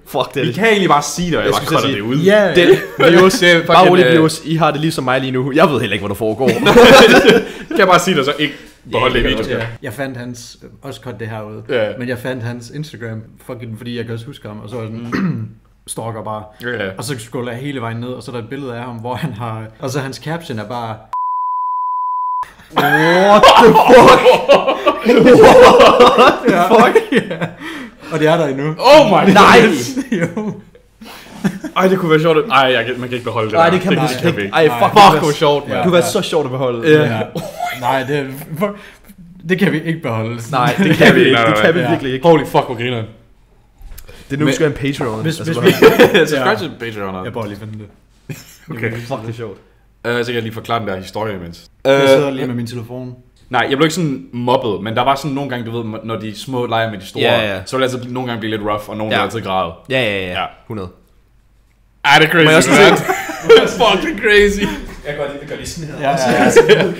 Fuck, det er Vi det. kan egentlig bare sige det, og jeg bare cutter det ud. Ja, Det bare roligt, Bios. I har det ligesom mig lige nu. Jeg ved heller ikke, hvad der foregår. Kan jeg bare sige det, så ikke beholde det i videoen. jeg fandt hans, også cut det her ud, men jeg fandt hans Instagram, fucking, fordi jeg kan også huske ham, og så var jeg sådan, stalker bare. Ja. Og så scroller jeg hele vejen ned, og så er der et billede af ham, hvor han har, og så hans caption er bare, what the fuck? What the fuck? Yeah. Og det er der endnu. Oh my god. Nej! Jo. Ej, det kunne være sjovt. Ej, man kan ikke beholde det. Nej, det kan man ikke. Ej, fuck, hvor sjovt, man. Du var så sjovt at beholde. Ja. Nej, det kan vi ikke beholde. Nej, det kan vi ikke. Det kan vi virkelig ikke. Holy fuck, hvor griner. Det er nu, vi skal have en Patreon. Hvis vi... Subscribe til Patreon. Jeg prøver lige at finde det. Okay. Fuck, det er sjovt. Så kan jeg lige forklare den der historie imens. Jeg sidder lige med min telefon. Nej, jeg blev ikke sådan mobbet, men der var sådan nogle gange, du ved, når de små leger med de store, så ville det altså nogle gange blive lidt rough, og nogen ville altid græde. Ja. 100. Ej, det er crazy, man. Fucking crazy. Jeg kan godt lide, det gør de sådan her. Ja.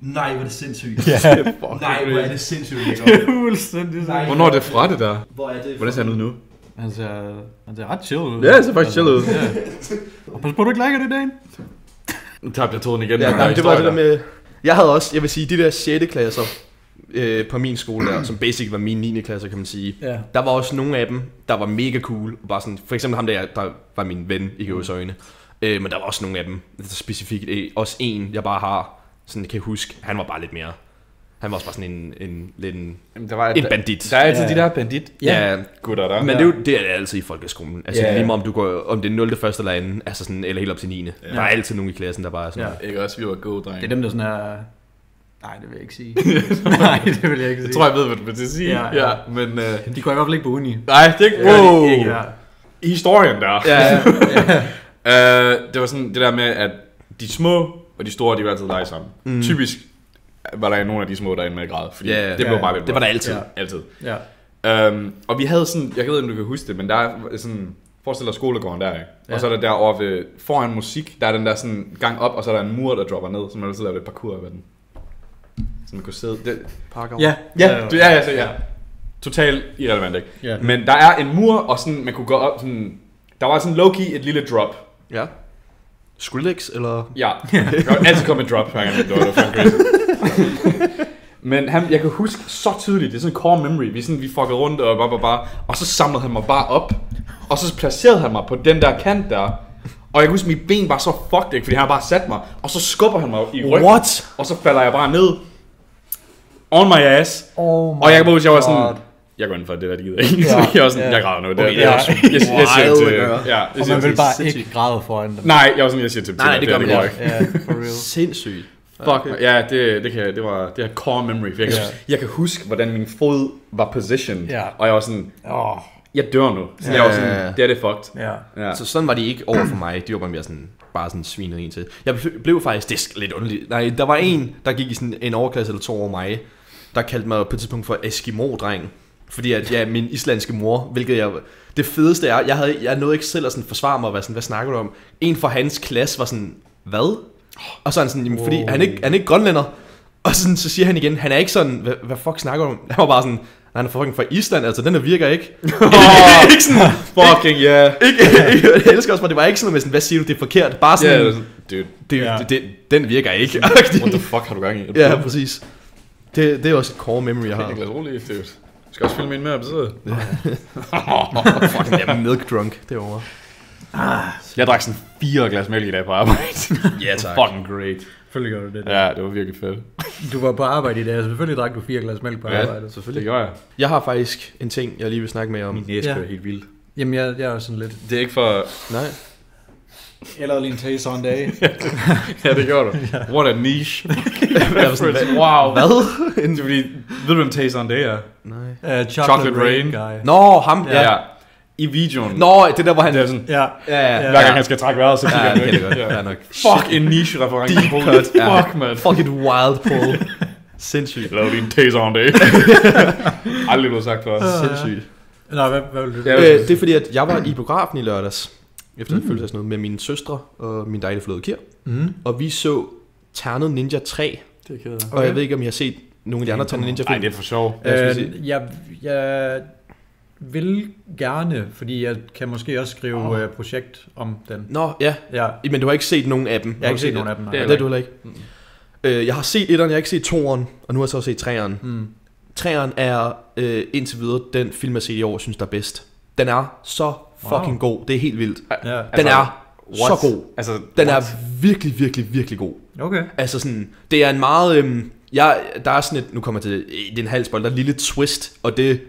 Nej, hvor er det sindssygt. Nej, hvor er det sindssygt. Hvornår er det fra det der? Hvor er det? Hvordan ser han ud nu? Han ser ret chill ud. Ja, han ser faktisk chill ud. Og pas på, du ikke liker det, Dan. Nu tabte jeg tråden igen. Ja, det var det der med... Jeg havde også, jeg vil sige, de der 6. klasser på min skole der, som basic var mine 9. klasser, kan man sige. Ja. Der var også nogle af dem, der var mega cool. Bare sådan, for eksempel ham der var min ven i Gås øjne. Men der var også nogle af dem, specifikt også en, jeg bare har, sådan kan jeg huske, han var bare lidt mere. Han var også bare sådan en bandit. Der er altid de der bandit. Ja, gutter der. men det er altid i folkeskolen. Altså lige meget om du går, om det er 0. første eller anden, altså sådan, eller helt op til 9. Der er altid nogen i klassen, der bare er sådan. Ikke også, vi var gode drenge. Det er dem, der sådan er... Nej, det vil jeg ikke sige. Nej, det vil jeg ikke sige. Jeg tror, jeg ved, hvad du vil sige. Ja. Men, de går i hvert fald ikke på uni. Nej, det er ikke... Wow. I historien der. Det var sådan det der med, at de små og de store, de var altid lege sammen. Typisk var der nogle af de små, der endte med at græde. Fordi det blev bare lidt. Det var der altid. Altid. Ja. Og vi havde sådan, jeg ved ikke, om du kan huske det, men der er sådan, forestil dig skolegården der, ikke? Og så er der derovre ved, foran musik, der er den der sådan gang op, og så er der en mur, der dropper ned, så man altid laver et parkour ved den. Så man kunne sidde... Ja. Totalt irrelevant, ikke? Ja. Men der er en mur, og sådan, man kunne gå op sådan... Der var sådan low-key et lille drop. Ja. Skrillex, eller? Ja, der var altid kommet et drop, hver gang det var crazy. Men jeg kan huske så tydeligt, det er sådan en core memory, vi fuckede rundt og så samlede han mig bare op, og så placerede han mig på den der kant der, og jeg kan huske, mit ben var så fucked, ikke, fordi han har bare sat mig, og så skubber han mig i ryggen, og så falder jeg bare ned, on my ass, og jeg kan bare huske, jeg var sådan, jeg går ind for det der, det gider ikke, så jeg var sådan, jeg græder nu, det er også, jeg siger til, og man vil bare ikke græde foran dem. Nej, jeg var sådan, jeg siger til, nej, det gør man ikke. Ja, for real. Sindssygt. Fuck, ja, det var core memory. Jeg kan huske, hvordan min fod var positioned, og jeg var sådan, jeg dør nu. Så jeg var sådan, det er det fucked. Ja. Så sådan var de ikke over for mig. De var bare sådan svinet en til. Jeg blev faktisk lidt underlig. Nej, der var en, der gik i sådan en overklasse eller 2 over mig, der kaldte mig på et tidspunkt for Eskimo-dreng. Fordi at min islandske mor, hvilket jeg... Det fedeste er, jeg nåede ikke selv at sådan forsvare mig, hvad snakker du om? En fra hans klasse var sådan, hvad? Og så er han sådan, jamen, fordi han er ikke grønlænder. Og så siger han igen, han er ikke sådan, hvad fuck snakker du om? Han var bare sådan, han er fucking fra Island, altså den virker ikke. Ikke sådan, fucking yeah. Jeg elsker også, det var ikke sådan med sådan, hvad siger du, det er forkert. Bare sådan, den virker ikke. What the fuck har du gang i? Ja, præcis. Det er også et core memory, jeg har. Jeg er roligt, dude. Du skal også filme en mere episode. Fucking, jeg er milk drunk derovre. Jeg drak sådan 4 glas mælk i dag på arbejde. Ja, tak. Fucking great. Selvfølgelig gør du det der. Ja, det var virkelig fedt. Du var på arbejde i dag, og selvfølgelig drak du 4 glas mælk på arbejde. Selvfølgelig. Det gør jeg. Jeg har faktisk en ting, jeg lige vil snakke med om. Min næse er helt vildt. Jamen, jeg er også sådan lidt... Det er ikke for... Nej. Jeg lavede lige en taste on day. Ja, det gjorde du. What a niche. Wow. Hvad? Det er fordi, ved du hvem Taste on Day er? Nej. Chocolate Rain guy. Nå, ham. Ja. I videoen. Nå, det der, hvor han... Det er sådan... Ja. Hver gang han skal trække vejret, så kigger han det godt. Ja, nok. Fuck, en niche-reference. Fuck, man. Fuck et wild pull. Sindssygt. Jeg lavede lige en Taste on Day. Aldrig blevet sagt for os. Sindssygt. Nå, hvad vil du? Det er fordi, at jeg var i biografen i lørdags. Efter det føltes sådan noget med mine søstre og min dejlige flåde Kier. Og vi så Ternet Ninja 3. Det er kedeligt. Og jeg ved ikke, om I har set nogle af de andre Ternet Ninja film. Nej, det er for sjov. Jeg vil gerne, fordi jeg kan måske også skrive projekt om den. Nå, ja. Men du har ikke set nogen af dem. Jeg har ikke set nogen af dem. Det er du heller ikke. Jeg har set etteren, jeg har ikke set toeren, og nu har jeg så set treeren. Treeren er indtil videre den film, jeg har set i år, synes der er bedst. Den er så fucking god. Det er helt vildt. Ja. Den er så god. Altså, den er virkelig, virkelig, virkelig god. Okay. Altså sådan, det er en meget... der er sådan et... Nu kommer jeg til det er en halv spoil, der er en lille twist, og det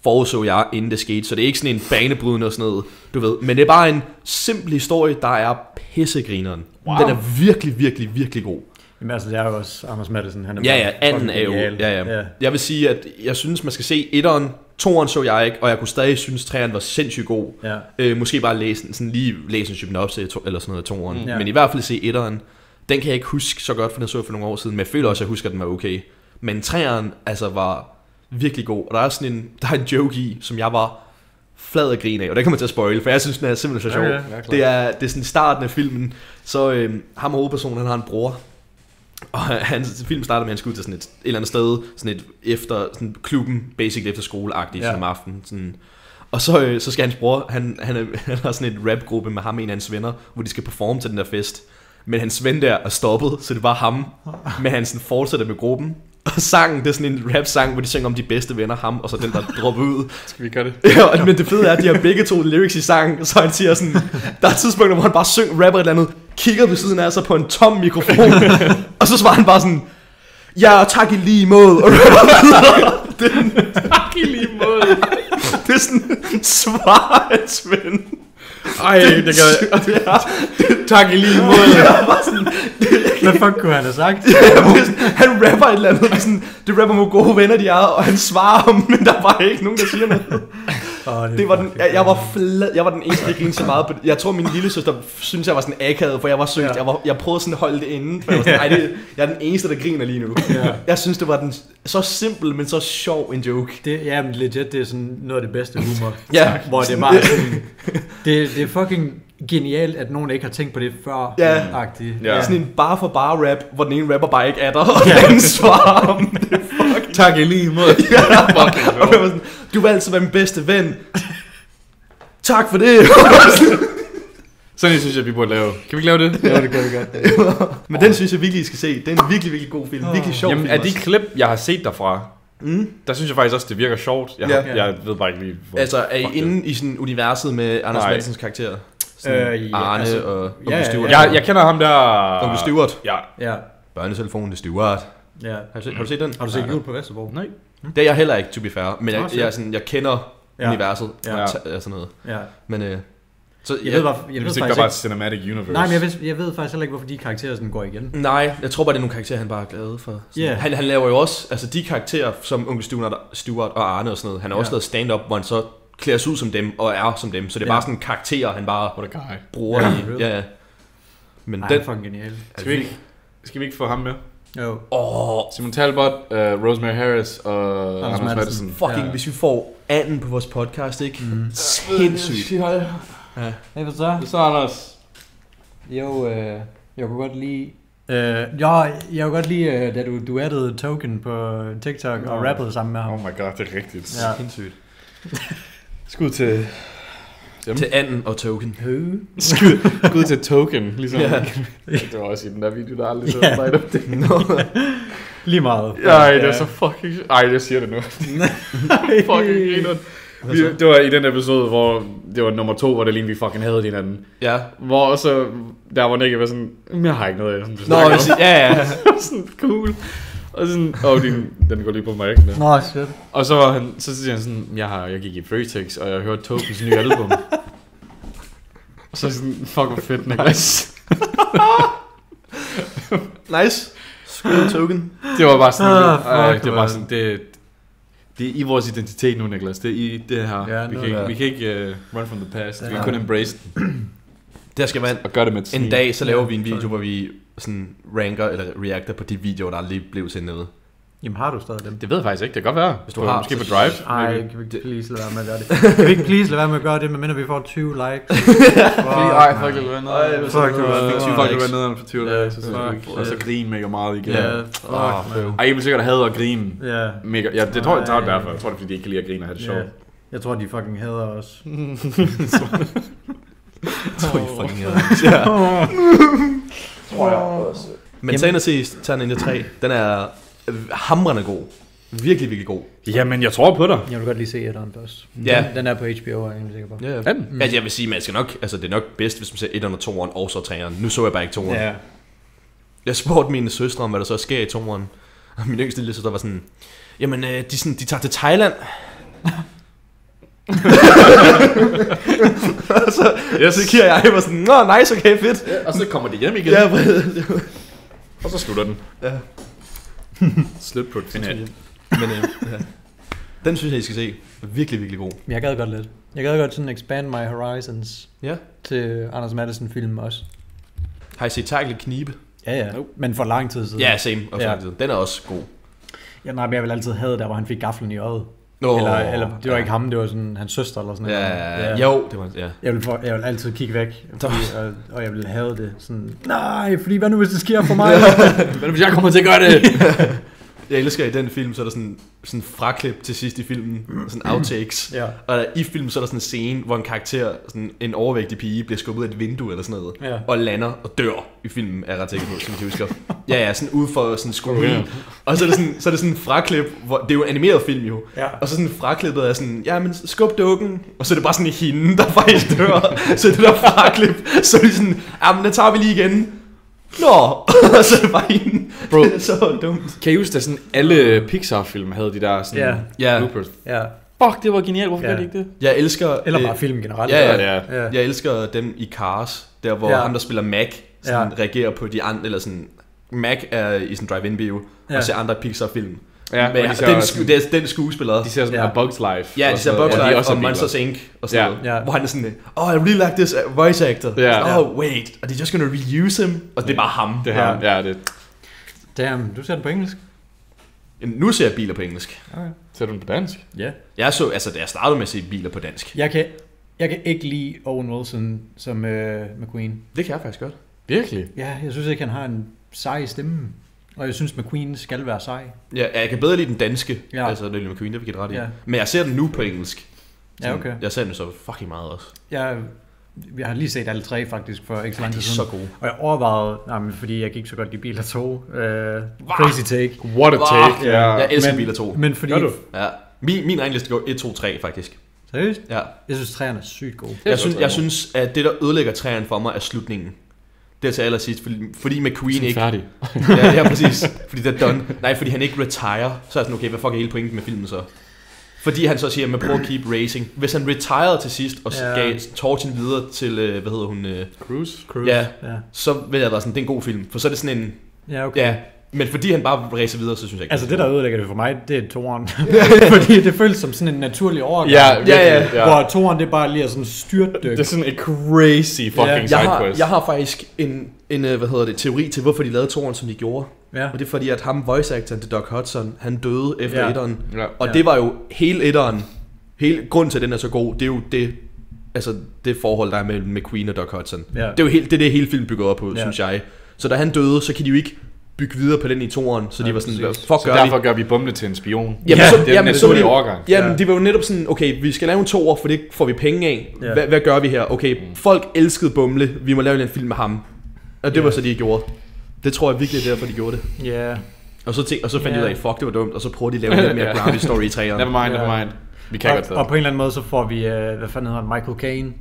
forudså jeg, inden det skete. Så det er ikke sådan en banebrydende og sådan noget, du ved. Men det er bare en simpel historie, der er pissegrineren. Wow. Den er virkelig, virkelig, virkelig god. Jamen altså, det er jo også Anders Matthesen. Han er Ja, anden er jo... Ja. Jeg vil sige, at jeg synes, man skal se etteren. Toeren så jeg ikke, og jeg kunne stadig synes, treeren var sindssygt god. Ja. Måske bare læse en synopsis eller sådan noget af toeren. Ja. Men i hvert fald se etteren. Den kan jeg ikke huske så godt, for den så jeg for nogle år siden. Men jeg føler også, at jeg husker, at den var okay. Men treeren altså var virkelig god. Og der er en joke i, som jeg var flad af grin af. Og det kommer til at spoile, for jeg synes, den er simpelthen så sjov. Det er sådan starten af filmen. Så ham hovedpersonen, han har en bror. Og hans film starter med, at han skal ud til sådan et eller andet sted, sådan et efter sådan klubben, basically efter skole-agtigt, sådan om aftenen. Sådan. Og så skal hans bror, han har sådan et rap-gruppe med ham og en af hans venner, hvor de skal performe til den der fest. Men hans ven der er stoppet, så det var ham, men han sådan fortsætter med gruppen. Og sangen, det er sådan en rap-sang, hvor de synger om de bedste venner, ham og så den, der dropper ud. Skal vi gøre det? Ja, men det fede er, at de har begge to lyrics i sangen, så han siger sådan, der er tidspunkter, hvor han bare rapper et eller andet, kigger ved siden af sig på en tom mikrofon, og så svarer han bare sådan, ja, tak i lige måde, og rapper videre. Tak i lige måde. Det er sådan svar hans ven. Ej, det gør jeg. Tak i lige måde. Hvad fuck kunne han have sagt? Han rapper et eller andet, sådan, det rapper med gode venner, de er, og han svarer ham, men der var ikke nogen, der siger noget. Det var den, jeg var den eneste, der grinede så meget på det. Jeg tror, min lille søster synes, jeg var sådan akavet, for jeg var søgt. Jeg prøvede sådan at holde det inde, for jeg var sådan, jeg er den eneste, der griner lige nu. Jeg synes, det var den så simpel, men så sjov en joke. Ja, men legit, det er sådan noget af det bedste humor. Hvor det er bare sådan, det er fucking genialt, at nogen ikke har tænkt på det før. Ja. Sådan en bare for bare rap, hvor den ene rapper bare ikke er der, og den anden svarer ham. Det er fucking... Tak i lige måde. Du vil altid være min bedste ven. Tak for det. Sådan synes jeg, vi burde lave. Kan vi ikke lave det? Ja, det gør vi godt. Men den synes jeg virkelig, I skal se. Det er en virkelig, virkelig god film. Virkelig sjov film. Jamen, af de klip, jeg har set derfra, der synes jeg faktisk også, det virker sjovt. Jeg ved bare ikke lige, hvor... Altså, er I inde i sådan universet med Anders Matthesens karakter? Arne altså, og Onkel Stewart. Jeg kender ham der... Onkel Stewart. Ja. Børnetelefonen, det er Stewart. Ja. Har du set den? Har du set Jul på Vesterbro? Nej. Det er jeg heller ikke, to be fair. Men jeg kender universet og sådan noget. Ja. Men... Så jeg ved faktisk bare Cinematic Universe. Nej, men jeg ved faktisk heller ikke, hvorfor de karakterer sådan går igen. Nej, jeg tror bare, det er nogle karakterer, han bare er glad for. Han laver jo også, altså de karakterer, som Onkel Stewart og Arne og sådan noget, han har også lavet stand-up, hvor han så klæder sig ud som dem og er som dem. Så det er bare sådan karakterer, han bare bruger i. Ja. Men den er fucking genial. Skal vi ikke få ham med? Jo. Simon Talbot, Rosemary Harris og Anders Matthesen. Fucking, hvis vi får anden på vores podcast, ikke? Sindssygt. Ja. Hey, hvad så? Det så, Anders. Jo, jeg kunne godt lide... jeg kunne godt lide, da du addede Token på TikTok og rappede sammen med ham. Oh my god, det er rigtigt. Ja. Sindssygt. Skud til... Til anden og Token. Skud til Token, ligesom. Det var også i den der video, der aldrig så meget op det. Lige meget. Ej, det er så fucking... Ej, jeg siger det nu. Fucking griner. Det var i den episode, hvor det var nummer 2, hvor det lignede, vi fucking havde hinanden. Ja. Hvor også, der var Nicky var sådan, jeg har ikke noget af det. Ja. Sådan, cool. Og sådan, den går lige på mig, ikke? Nå, shit. Og så siger han sådan, jeg gik i Freetex, og jeg hørte Tokens nye album. Og så sådan, fuck hvor fedt, Niklas. Nice. Skud Token. Det var bare sådan, det var sådan, det er i vores identitet nu, Niklas. Det er i det her. Ja, vi kan ikke run from the past. Vi kan kun embrace den. Det skal være og gøre det med en dag, så laver vi en video, hvor vi sådan ranker eller reacter på de videoer, der aldrig blev sendt noget. Jamen har du stadig dem? Det ved jeg faktisk ikke. Det kan godt være. Hvis du har måske på Drive. Nej, kan vi ikke please lade være med at gøre det? Kan vi ikke please lade være med at gøre det, medmindre vi får 20 likes? Ej, fuck det være nede. Fuck det være nede for 20 likes. Og så grine mega meget igen. Ej, I vil sikkert have at grine. Mega. Ja, det tror jeg tager derfor. Jeg tror det fordi de ikke kan lide at grine og have det sjovt. Jeg tror de fucking hader os. Tror I fucking hader os. Ja. Tror jeg også. Men Tag ind til Terminator 3, den er hamrende god. Virkelig, virkelig god. Jamen, jeg tror på dig. Jeg vil godt lige se etteren først. Ja. Den er på HBO, er jeg egentlig sikker på. Ja. Altså, jeg vil sige, man skal nok, altså det er nok bedst, hvis man ser etteren og toeren, og så treeren. Nu så jeg bare ikke toeren. Ja. Jeg spurgte mine søstre om, hvad der så sker i toeren. Og min yngste lille søster var sådan, jamen, de tager til Thailand. Så kigger jeg var sådan, nå, nice, okay, fedt. Ja, og så kommer de hjem igen. Ja, Og så slutter den. Ja. Slut på et final. Men ja. Den synes jeg, I skal se. Virkelig, virkelig god. Jeg gad godt lidt. Jeg gad godt sådan expand my horizons til Anders Matthesen-film også. Har I set Terkel Knibe? Ja. Men for lang tid siden. Ja, same. Og lang tid. Den er også god. Ja, nej, men jeg vil altid have der, hvor han fik gaflen i øjet. Oh, eller det var ikke ham, det var sådan hans søster eller sådan noget. Ja. Jo, det var jeg vil altid kigge væk, fordi, og jeg vil have det sådan, nej, fordi hvad nu hvis det sker for mig? Hvad nu hvis jeg kommer til at gøre det? Jeg elsker i den film, så er der sådan fraklip til sidst i filmen, sådan outtakes. Ja. Og i filmen så er der sådan en scene, hvor en karakter, sådan en overvægtig pige, bliver skubbet af et vindue eller sådan noget, og lander og dør i filmen, er jeg ret sikker på, som jeg husker. Ja, sådan ude for sådan en skole. Og så er det sådan en fraklip, hvor det er jo en animeret film jo. Ja. Og så sådan fraklippet er sådan, ja, men skub dukken, og så er det bare sådan en hende, der faktisk dør. Så det der fraklip, så er det sådan, ja, men det tager vi lige igen. Nå, så er det bare hende. Bro, det er så dumt. Kan I huske, at sådan alle Pixar-film havde de der sådan bloopers? Ja. Fuck, det var genialt. Hvorfor gør de ikke det? Jeg elsker... Eller bare film generelt. Ja. Jeg elsker dem i Cars, der hvor ham, der spiller Mac, sådan reagerer på de andre, eller sådan... Mac er i sådan drive-in bio, og ser andre Pixar-film. Ja, men den skuespiller. De ser sådan A Bug's Life. Ja, de ser Bug's Life og Monsters Inc. og sådan noget. Hvor han er sådan, oh, I really like this voice actor. Oh, wait, are they just gonna reuse him? Og det er bare ham. Det er ham, ja, det. Damn, du ser den på engelsk? Nu ser jeg biler på engelsk. Okay. Ser du den på dansk? Ja. Jeg så, altså da jeg startede med at se biler på dansk. Jeg kan ikke lide Owen Wilson som McQueen. Det kan jeg faktisk godt. Virkelig? Ja, jeg synes ikke, han har en sej stemme. Og jeg synes, McQueen skal være sej. Ja, jeg kan bedre lide den danske. Ja. Altså, det er McQueen, det vi kan ret i. Ja. Men jeg ser den nu på engelsk. Ja, okay. Jeg ser den så fucking meget også. Jeg har lige set alle tre faktisk for ikke så lang tid siden. Så gode. Og jeg overvejede, fordi jeg gik så godt i Biler 2. Crazy take. What a take. Yeah. Jeg elsker Biler 2. Men fordi... Ja. Min egen liste går 1, 2, 3 faktisk. Seriøst? Ja. Jeg synes, træerne er sygt gode. Jeg synes, at det, der ødelægger træerne for mig, er slutningen. Det er til allersidst, fordi McQueen ikke... færdig. ja, præcis. Fordi det er done. Nej, fordi han ikke retire. Så er sådan, okay, hvad fuck er hele pointen med filmen så? Fordi han så siger, at man prøver at keep racing. Hvis han retirede til sidst, og gav torchen videre til, hvad hedder hun? Cruise. Ja, så vil jeg være sådan, det er en god film. For så er det sådan en... Ja, okay. Ja, men fordi han bare racer videre, så synes jeg ikke... Altså det, der ødelægger det for mig, det er toeren. Fordi det føles som sådan en naturlig overgang. Ja. Hvor toeren, det bare lige er sådan styrtdyk. Det er sådan en crazy fucking sidequest. Jeg har faktisk en teori til, hvorfor de lavede toeren, som de gjorde. Ja. Og det er fordi, at ham voice actoren til Doc Hudson, han døde efter etteren. Ja. Og det var jo hele etteren. Hele grunden til, at den er så god, det er jo det forhold, der er mellem McQueen og Doc Hudson. Ja. Det er jo det hele film bygger op på, synes jeg. Så da han døde, så kan de jo ikke bygge videre på den i toeren, så de var sådan, derfor gør vi Bumle til en spion. Jamen, de var jo netop sådan, okay, vi skal lave en toer, for det får vi penge af. Hvad gør vi her? Okay, folk elskede Bumle, vi må lave en film med ham. Og det var så, de gjorde. Det tror jeg virkelig er derfor, de gjorde det. Ja. Og så fandt de ud af, fuck, det var dumt, og så prøvede de at lave lidt mere grounded story i træerne. Never mind. Vi kan godt. Og på en eller anden måde, så får vi, hvad fanden hedder han, Michael Caine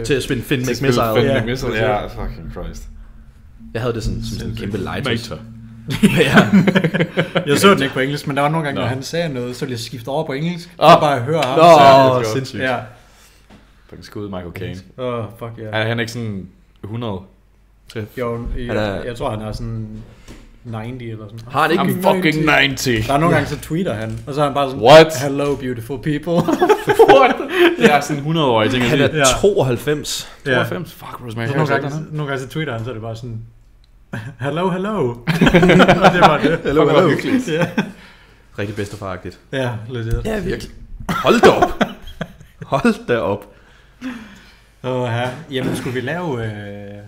til at spille Finn McMissile. Ja, fucking Christ. Jeg havde det sådan en kæmpe light. Jeg så den ikke på engelsk, men der var nogle gange, når han sagde noget, så ville jeg skifte over på engelsk. Så bare høre ham. Sindssygt. Ja. Fucking skud Michael Caine. Fuck yeah. Er han ikke sådan 100? Jo, jeg tror, han er sådan 90 eller sådan. Har han ikke I'm fucking 90. Der er nogle gange, så tweeter han, og så er han bare sådan, what? Hello beautiful people. What? Det er sådan 100-årig ting. Han er 92. 92? Fuck, Rosemary. Nogle gange så tweeter han, så er det bare sådan, hello. Og det var det. Hello. Hyggeligt. Rigtig bedstefaragtigt. Ja, legit. Ja, virkelig. Hold da op. Jamen, skulle vi lave...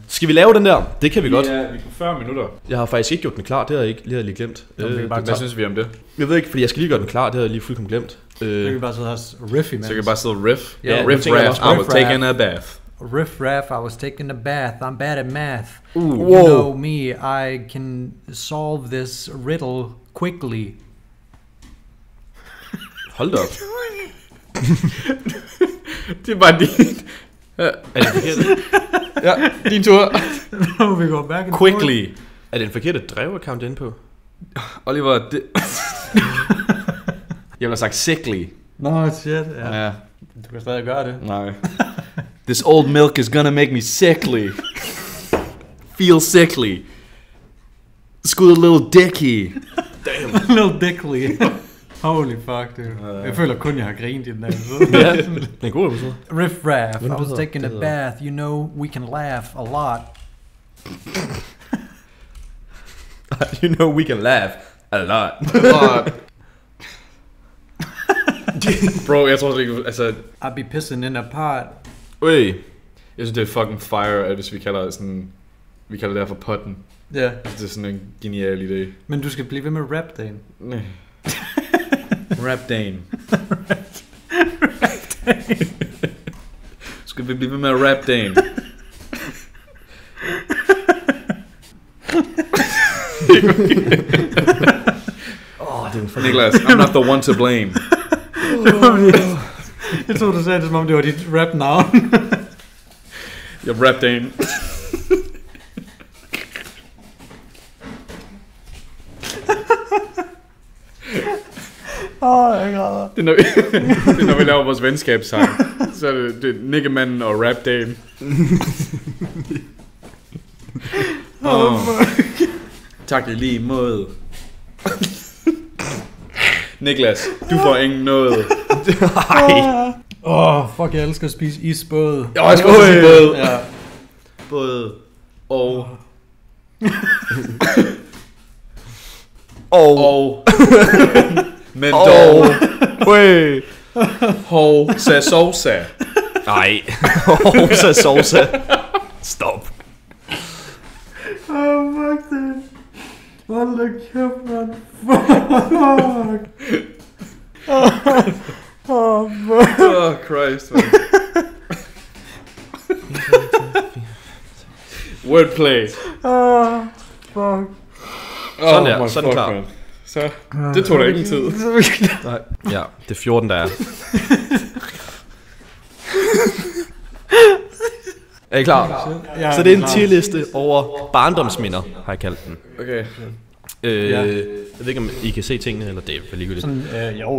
Skal vi lave den der? Det kan vi godt. Ja, vi er på 40 minutter. Jeg har faktisk ikke gjort den klar, det har jeg lige glemt. Hvad synes vi om det? Jeg ved ikke, fordi jeg skal lige gøre den klar, det har jeg lige fuldkommen glemt. Så kan vi bare sidde og riff imens. Så kan vi bare sidde og riff. Riff, I was taking a bath. Riff raff, I was taking a bath. I'm bad at math. You know me, I can solve this riddle quickly. Hold da op. Det er bare din... Er det forkert? Ja, din tur. Nu vi går back and quickly. Forward. Er det en forkert drev-account inde på? Oliver, det... Jeg ville have sagt sickly. No, shit. Ja. Du kan stadig gøre det. Nej. This old milk is gonna make me sickly. Feel sickly. skud a little dicky. Damn. A little dickly. Holy fuck, dude. Jeg føler kun, jeg har grint i den der episode. Ja, det er en god episode. Riff Raff, I was taking a bath, you know, we can laugh a lot. You know we can laugh a lot. Bro, jeg tror slet ikke, altså... I'll be pissing in a pot. Ui. Jeg synes, det er fucking fire, hvis vi kalder det sådan... Vi kalder det her for potten. Ja. Yeah. Det er sådan en genial idé. Men du skal blive ved med rap-dagen. Nej. Rap-dagen. Skal vi blive ved med rap-dagen? Niklas, I'm not the one to blame. Jeg troede, du sagde det, som om det var dit rap-navn. Jeg rap-dagen. Jeg græder. Det er, når vi laver vores venskabssang. Så er det Nickemanden og rap-dagen. Tak i lige måde. Niklas, du får ingen noget. Fuck, jeg elsker at spise isbåd. Jeg skal også spise båd. Ja. Både og. Men dog. Ui. Hov, sovsa. Nej. Hovsa sovsa. Stop. Fuck det. Hold da kæft, man. Fuck. Fuck. Oh, Christ, man. Wordplay. Fuck. Sådan der, sådan klar. Man. Så, det tog da ikke en tid. Nej. Ja, det er 14, der er. Er I klar? Så det er en tierliste over barndomsminder, har jeg kaldt den. Okay. Jeg ved ikke, om I kan se tingene, eller det er vel ligegyldigt. Sådan,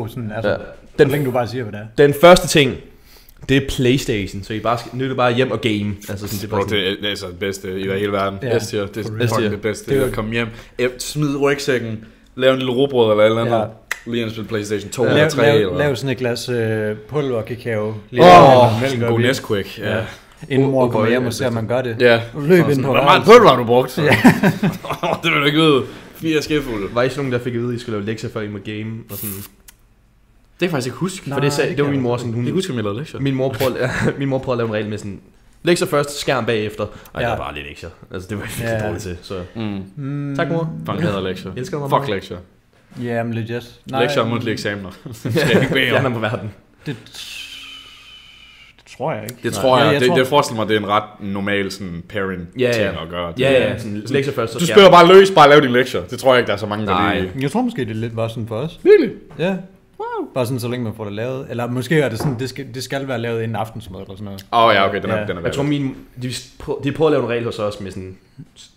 sådan, altså, Ja. så længe du bare siger, hvad det er. Den første ting, det er PlayStation, så I bare skal, nu er det bare hjem og game. Altså sådan, Bro, det er altså det bedste i hele verden. Ja. S-tier, det er S-tier. fucking det bedste. Det er at komme hjem, smid rygsækken, lave en lille rugbrød eller et eller andet. Lige en spille PlayStation 2 eller 3. Lav sådan et glas pulverkakao. En god Nesquik. Ja. Inden mor kommer hjem og ser, at man gør det. Ja. Løb ind på hvor meget pulver har du brugt? Ja. Det vil du ikke vide. 4 skefulde. Var I sådan nogen, der fik at vide, at I skulle lave lektier, før I må game? Og sådan. Det kan jeg faktisk ikke huske. For det var min mor sådan, hun... Jeg husker, at jeg lavede lektier. Min mor prøvede at lave en regel med sådan, lektier først, skærm bagefter. Og jeg var bare lidt lektier. Altså, det var jeg virkelig dårligt til, så... Tak, mor. Fuck, hader lektier. Jeg elsker mig. Fuck lektier. Ja, men legit. Lektier og mundtlige eksamener. Fjerner på verden. Det tror jeg ikke. Det tror jeg. Det forestiller mig, det er en ret normal sådan parent-ting at gøre. Ja. Sådan, lektier først, så du spiller bare løs, bare lav din lektier. Det tror jeg ikke, der er så mange, der lige... Jeg tror måske, det er lidt bare sådan for os. Virkelig? Ja. Wow. Bare sådan, så længe man får det lavet. Eller måske er det sådan, det skal være lavet inden aftensmad eller sådan noget. Ja, okay, den er jeg tror, de prøvede at lave en regel hos os med sådan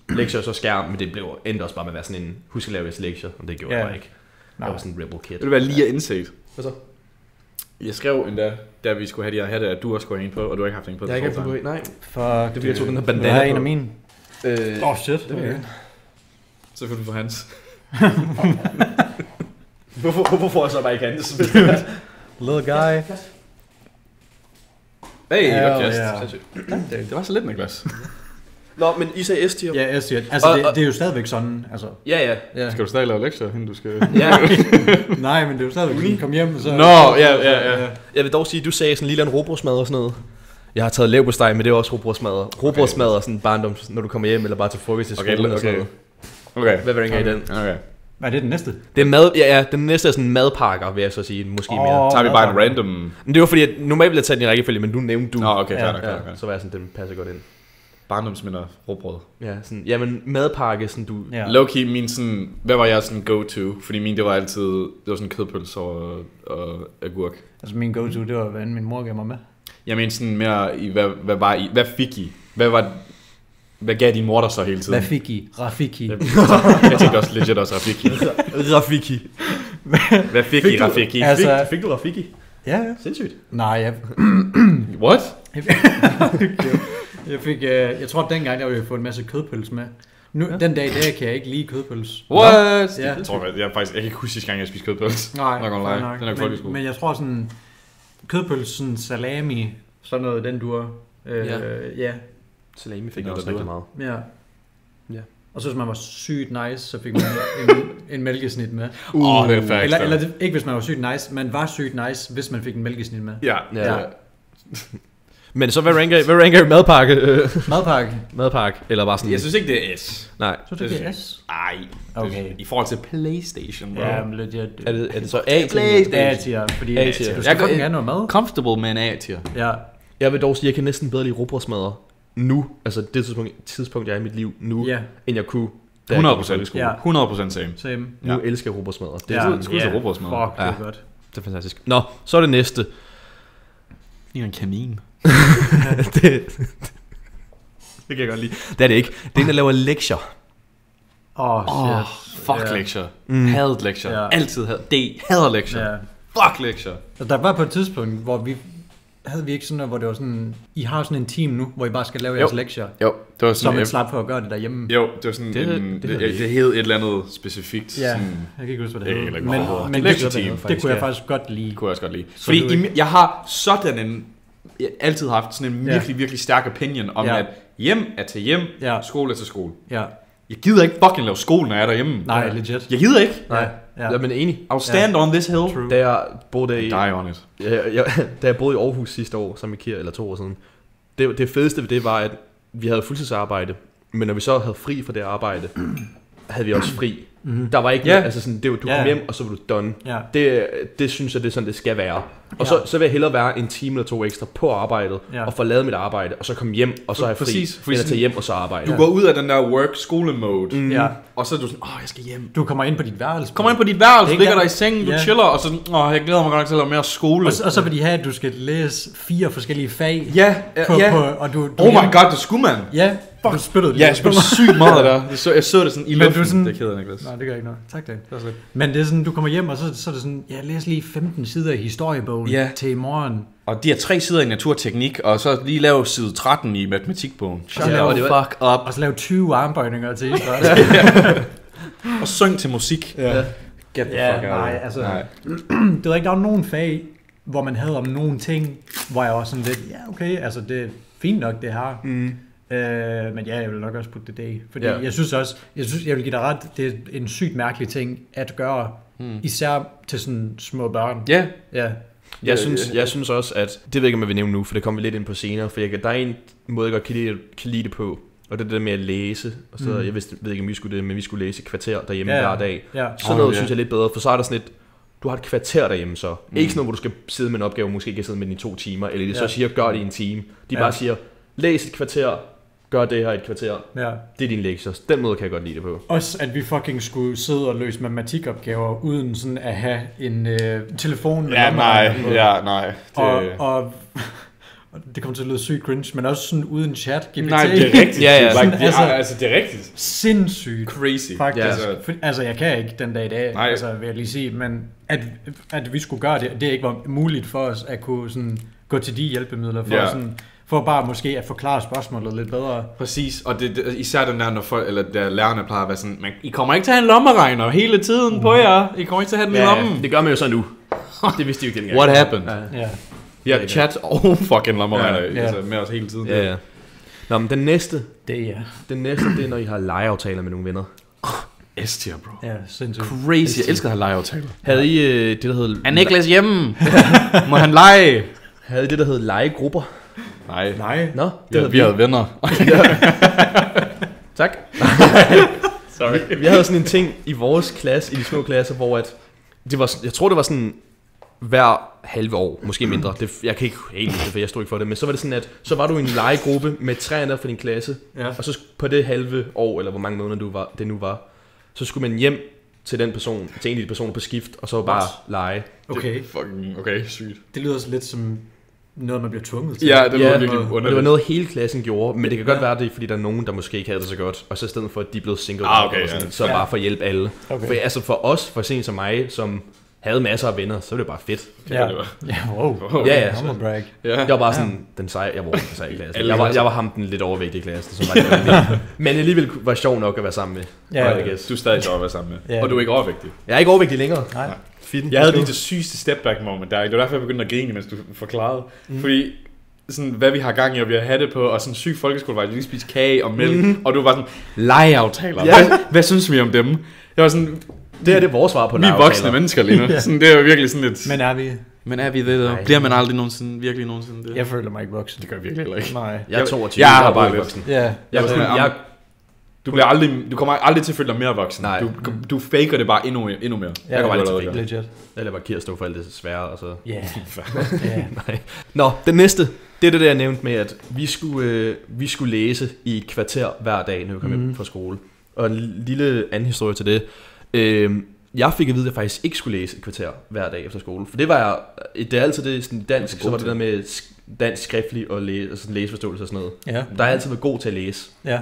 lektier og så skærm, men det endte også bare med at være sådan en husk at lave jeres lektier, og det gjorde jeg bare ikke. Jeg var sådan en rebel kid. Det vil være lige at indset. Hvad så? Jeg skrev endda, da vi skulle have de her hatte, at du også skulle have en på, og du har ikke haft en på. Jeg har ikke haft en på, nej. Fuck. Det bliver tog den her bandana på. på. En af mine. Shit. Det okay. Selvfølgelig for hans. Hvorfor får jeg så bare ikke hans? Little guy. Hey, det var så lidt, Niklas. Nå, men I sagde S-tier. Ja, S-tier. Altså, det er jo stadigvæk sådan, altså. Ja. Skal du stadig lave lektier, inden du skal... Ja. Nej, men det er jo stadigvæk sådan, kom hjem og så... Ja. Jeg vil dog sige, at du sagde sådan lige en rugbrødsmad og sådan noget. Jeg har taget leverpostej, men det er også rugbrødsmad. Rugbrødsmad og sådan barndoms, når du kommer hjem eller bare til frokost til skolen og sådan noget. Okay. Hvad ringer I den? Okay. Hvad er det den næste? Det er mad, ja, den næste er sådan madpakker, vil jeg så sige, måske mere. Tager vi bare en random... Men det var fordi, at normalt ville jeg tage den i rækkefølge, men du nævnte du. Okay, fair. Så var jeg sådan, den passer godt ind. Barndomsminder, råbrød. Ja, sådan, jamen madpakke, sådan du... Ja. Low-key, min sådan, hvad var jeg sådan go-to? Fordi min, det var altid, det var sådan kødpølse og agurk. Altså min go-to, det var, hvad min mor gav mig med. Jeg mener sådan mere i, hvad fik I? Hvad gav din mor der så hele tiden? Hvad fik I? Rafiki. Jeg tænkte også legit også Rafiki. Rafiki. Hvad fik I, Rafiki? Altså, fik du Rafiki? Ja. Sindssygt. Nej, jeg... What? Jeg fik, jeg tror dengang, der ville jeg få en masse kødpølse med. Nu, den dag i dag kan jeg ikke lide kødpølse. What? Ja. Jeg tror, jeg kan ikke huske sidste gang, jeg spiste kødpølse. Nej, Den er folkeskole. men jeg tror sådan, kødpølse, sådan salami, sådan noget, den duer. Ja. Salami fik jeg også rigtig meget. Ja. Ja. Og så hvis man var sygt nice, så fik man en mælkesnit med. Det er facts. Eller ikke hvis man var sygt nice, man var sygt nice, hvis man fik en mælkesnit med. Ja. Men så hvad ranker madpakke? Madpakke? Eller bare sådan... Jeg synes ikke, det er S. Nej. Så det er S? Ej. Okay. I forhold til PlayStation, bro. Ja, men legit. Er det så A-tier? Fordi A-tier. du skal fucking have noget mad. Comfortable med en A-tier. Ja. Jeg vil dog sige, at jeg kan næsten bedre lide rugbrødsmadder nu, altså det tidspunkt, jeg er i mit liv nu, end jeg kunne, da 100%. Ja. 100% same. Nu elsker jeg rugbrødsmadder. Det er sgu så rugbrødsmadder. Fuck, det er godt. Det er fantastisk. Nå, så er det næste. Det er en kanin. det kan jeg godt lide. Det er det ikke. Det er en, der laver lektier. Fuck lektier. Hadet lektier. Altid hader lektier. Fuck lektier. Der var på et tidspunkt, hvor havde vi ikke sådan noget, hvor det var sådan, I har sådan en team nu, hvor I bare skal lave jeres lektier. Jo, det var sådan. Så man slap på at gøre det derhjemme. Jo, det var sådan, det hed et eller andet specifikt. Ja, sådan, jeg kan ikke huske, hvad det hed. Men det kunne jeg faktisk godt lide. Det kunne jeg også godt lide. Fordi jeg har sådan en, jeg har altid haft sådan en virkelig, virkelig stærk opinion om, at hjem er til hjem, skole er til skole. Ja. Jeg gider ikke fucking lave skole, når jeg er derhjemme. Nej, legit. Jeg gider ikke. Nej. Ja, men enig. I'll stand on this hill. Da jeg boede i... Die on it. Da jeg boede i Aarhus sidste år, som i Kier, eller 2 år siden, det fedeste ved det var, at vi havde fuldtidsarbejde, men når vi så havde fri fra det arbejde, havde vi også fri. Der var ikke altså sådan, du kom hjem, og så var du done. Det synes jeg, det er sådan, det skal være. Og så vil jeg hellere være en time eller 2 ekstra på arbejdet, og få lavet mit arbejde, og så komme hjem, og så er jeg fri, eller tage hjem, og så arbejde. Du går ud af den der work-skole-mode, og så er du sådan, jeg skal hjem. Du kommer ind på dit værelse. Ligger der i sengen, du chiller, og så jeg glæder mig godt til at lave mere skole. Og så vil de have, at du skal læse 4 forskellige fag. Og du oh my god, det skulle man. Ja, du spyttede jeg spyttede sygt meget der. Jeg så det sådan i luften. Det keder jeg, Niklas. Nej, det gør ikke noget. Tak, Dan. Men det er sådan, du kommer hjem, og så er det sådan, jeg læser lige 15 sider i historiebogen til i morgen. Og de har 3 sider i naturteknik, og så lige lave side 13 i matematikbogen. Fuck up. Og så lave 20 armbøjninger til idræt. Og syng til musik. Get the fuck out. Nej, altså. Det var ikke, der var nogen fag, hvor man havde om nogle ting, hvor jeg var sådan lidt, okay, altså det er fint nok det her. Men jeg vil nok også putte det i. Fordi jeg synes, jeg vil give dig ret, det er en sygt mærkelig ting at gøre, især til sådan små børn. Jeg synes også, at det ved jeg ikke, om jeg vil nævne nu, for det kommer vi lidt ind på senere, for der er en måde, jeg godt kan lide det på, og det er det der med at læse, og så, jeg ved ikke, om vi skulle det, men vi skulle læse et kvarter derhjemme hver dag. Sådan noget synes jeg er lidt bedre, for så er der sådan et, du har et kvarter derhjemme så. Ikke sådan noget, hvor du skal sidde med en opgave, måske ikke sidde med den i 2 timer, eller de så siger, gør det i en time. De bare siger, læs et kvarter, gør det her i et kvarter. Det er din lektier. Den måde kan jeg godt lide det på. Også at vi fucking skulle sidde og løse matematikopgaver, uden sådan at have en telefon. Nej. Og det kommer til at lyde sygt cringe, men også sådan uden chat. GPT. Nej, det er rigtigt. Altså, det er rigtigt. Sindssygt. Crazy. Faktisk. Altså, jeg kan ikke den dag i dag, vil jeg lige sige, men at vi skulle gøre det, det ikke var muligt for os at kunne sådan gå til de hjælpemidler for sådan... For bare måske at forklare spørgsmålet lidt bedre. Præcis, og det især den der, når folk, eller der lærerne plejer at være sådan, I kommer ikke til at have en lommeregner hele tiden på jer. I kommer ikke til at have den i lommen. Det gør man jo så nu. Det vidste de jo ikke engang. What happened? Ja, chat og fucking lommeregner med os hele tiden. Ja. Nå, men den næste, det er, når I har legeaftaler med nogle venner. S-tier, bro. Ja, sindssygt. Crazy. Jeg elsker at have legeaftaler. Havde I det, der hed... Er Niklas hjemme? Må han lege? Havde I det, der hed legegrupper? Nej. Nå, vi havde venner. Tak. Sorry. Vi havde sådan en ting i vores klasse, i de små klasser, hvor at det var, jeg tror det var sådan hver halve år, måske mindre. Jeg kan ikke helt lide det, for jeg stod ikke for det, men så var det sådan, at så var du i en legegruppe med 3 andre fra din klasse, og så på det halve år, eller hvor mange måneder det nu var, så skulle man hjem til den person, til en af de personer på skift, og så bare lege. Okay, sygt. Det lyder lidt som noget, man bliver tvunget til. Ja, det var virkelig underligt. Det var noget, hele klassen gjorde, men det kan godt være det, fordi der er nogen, der måske ikke havde det så godt, og så i stedet for, at de er blevet single, så bare for at hjælpe alle. For altså for os, for sent som mig, som havde masser af venner, så var det bare fedt. Ja, wow. Ja. Humble brag. Jeg var bare sådan den seje, jeg var den seje i klassen. Jeg var ham den lidt overvægtige i klassen, som var det. Men alligevel var sjov nok at være sammen med. Ja, du er stadig sjov at være sammen med. Ja. Og du er ikke overvægtig. Jeg er ikke overvægtig længere. Nej. Fint. Jeg havde lige det sygeste stepback moment der. Det var derfor, jeg begyndte at grine, mens du forklarede. Fordi sådan, hvad vi har gang i, og vi har hatte på, og sådan syg folkeskole, var jeg lige spise kage og mælk, og du var sådan, legeaftaler. Hvad synes vi om dem? Jeg var sådan, det er vores svar på vi er voksne mennesker lige nu. Sådan, det er jo virkelig sådan lidt... Men er vi det der? Bliver man aldrig nogensinde, virkelig nogensinde det? Jeg føler mig ikke voksen. Det gør jeg virkelig heller ikke. Nej. Jeg er 22. Jeg har bare voksen. Ja. Du kommer aldrig til at føle dig mere voksen. Nej. Du faker det bare endnu mere. Jeg kommer aldrig til at fake legit. Eller bare Kirsten for alt det svære, og så... Ja. Nej. Nå, det næste, det er det der, jeg nævnte med, at vi skulle læse i et kvarter hver dag, når vi kom hjem fra skole. Og en lille anden historie til det. Jeg fik at vide, at jeg faktisk ikke skulle læse et kvarter hver dag efter skole. For det var det er altid det sådan dansk, så var det der med dansk skriftlig og læseforståelse og sådan noget. Ja. Der er altid været god til at læse. Ja.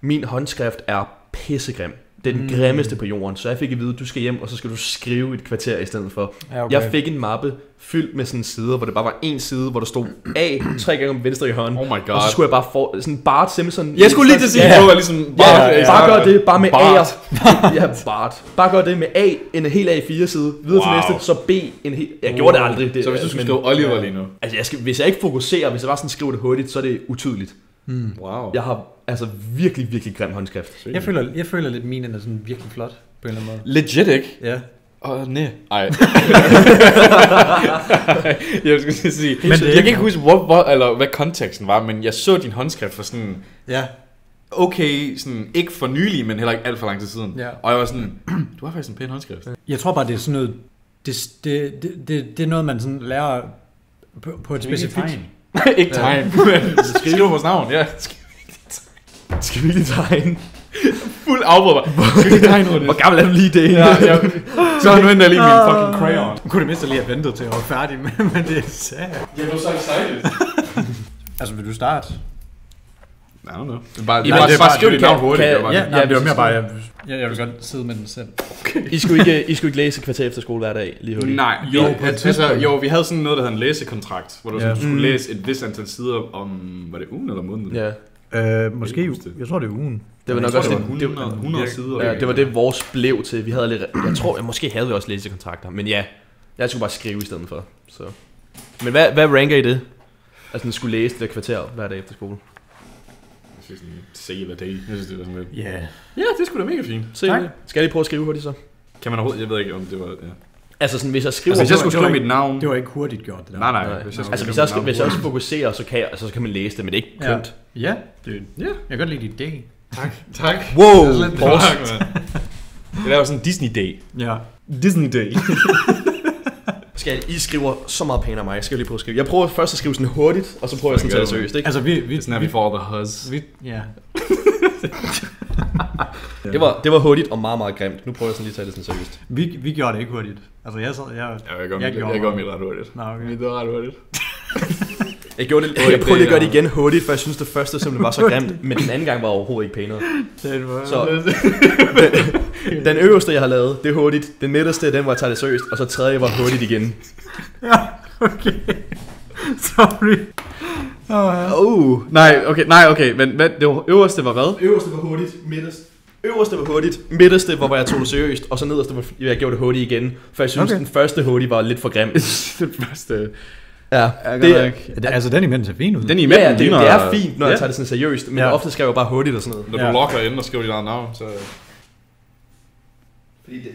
Min håndskrift er pissegrim. Det er den grimmeste på jorden, så jeg fik at vide, at du skal hjem, og så skal du skrive et kvarter i stedet for. Ja, okay. Jeg fik en mappe fyldt med sådan sider, hvor det bare var en side, hvor der stod A 3 gange om venstre i hånden. Oh my god. Og så skulle jeg bare få sådan Bart Simpson. Jeg skulle lige til at sige, at ligesom... Bare gør det, bare med A'er. Ja, Bart. Bare gør det med A, en hel A4-side, videre til næste, så B, en hel... Jeg gjorde det aldrig. Det, så hvis du skulle skrive Oliver lige nu? Altså, hvis jeg ikke fokuserer, hvis jeg bare sådan skriver det hurtigt, så er det utydeligt. Wow. Jeg har altså virkelig, virkelig grim håndskrift. Jeg føler lidt, min er sådan virkelig flot på en eller anden måde. Legit, ikke? Ja. Nej. Jeg skulle sige. Men jeg kan ikke huske, hvad konteksten var, men jeg så din håndskrift for sådan... Ja. Okay, sådan ikke for nylig, men heller ikke alt for lang tid siden. Ja. Og jeg var sådan, du har faktisk en pæn håndskrift. Jeg tror bare, det er sådan noget... Det er noget, man sådan lærer på et specifikt... Ikke tegn. Skriv vores navn, ja. Skal vi lige tegne? Fuld afbryder. Skal vi tegne noget? Hvor gammel er du lige det? Ja. Så nu henter jeg lige min fucking crayon. Du kunne det mindst lige have ventet til at være færdig med det sad. Jeg blev så excited. Altså, vil du starte? I don't know. Det er bare skriv dit navn hurtigt. Det var mere bare, jeg vil godt sidde med den selv. Okay. I skulle ikke læse et kvarter efter skole hver dag, lige hurtigt? Nej, vi havde sådan noget, der hedder en læsekontrakt, hvor du skulle læse et vist antal sider om, var det ugen eller måneden? Ja. Måske, jeg tror det er ugen. Det var nok også 100 sider. Ja, det var det vores blev til. Vi havde lidt, jeg tror, måske havde vi også læsekontrakter, men ja, jeg skulle bare skrive i stedet for. Så. Men hvad ranker I det? Altså, den skulle læse det der kvarter hver dag efter skole. Jeg synes sådan, eller dag. Jeg synes, det var sådan lidt. Ja, det skulle da mega fint. Skal jeg lige prøve at skrive hurtigt så? Kan man overhovedet? Jeg ved ikke, om det var... Ja. Altså sådan, hvis jeg skriver... Altså, hvis jeg skulle skrive mit navn... Det var ikke hurtigt gjort, det der. Nej. Hvis jeg også fokuserer, så kan man læse det, men det er ikke kønt. Ja, jeg kan godt lide dit idé. Tak. Wow, det er jo sådan en Disney-day. Ja. Disney-day. I skriver så meget pænere end mig. Jeg skal lige prøve at skrive. Jeg prøver først at skrive sådan hurtigt, og så prøver jeg sådan at tage det seriøst, ikke? Altså, vi får the huzz. Det var hurtigt og meget, meget grimt. Nu prøver jeg sådan lige at tage det sådan seriøst. Vi gjorde det ikke hurtigt. Altså, jeg gjorde mit ret hurtigt. Nå, okay. Det var ret hurtigt. Jeg prøvede lige at gøre det igen hurtigt, for jeg synes det første simpelthen var så grimt, men den anden gang var overhovedet ikke pænere. Så den øverste jeg har lavet, det er hurtigt. Den midterste er den, hvor jeg tager det seriøst, og så tredje var hurtigt igen. Ja, okay. Sorry. Nej, okay, men hvad, det øverste var hvad? Øverste var hurtigt, øverste var hurtigt, midterste hvor jeg tog det seriøst, og så nederste hvor jeg gjorde det hurtigt igen, for jeg synes den første hurtigt var lidt for grim. Den første... Ja, altså den imellem ser fin ud. Den imellem, det er fint, når jeg tager det sådan seriøst, men ofte skriver jeg bare hurtigt og sådan noget. Når du logger ind og skriver dit eget navn, så... Fordi det,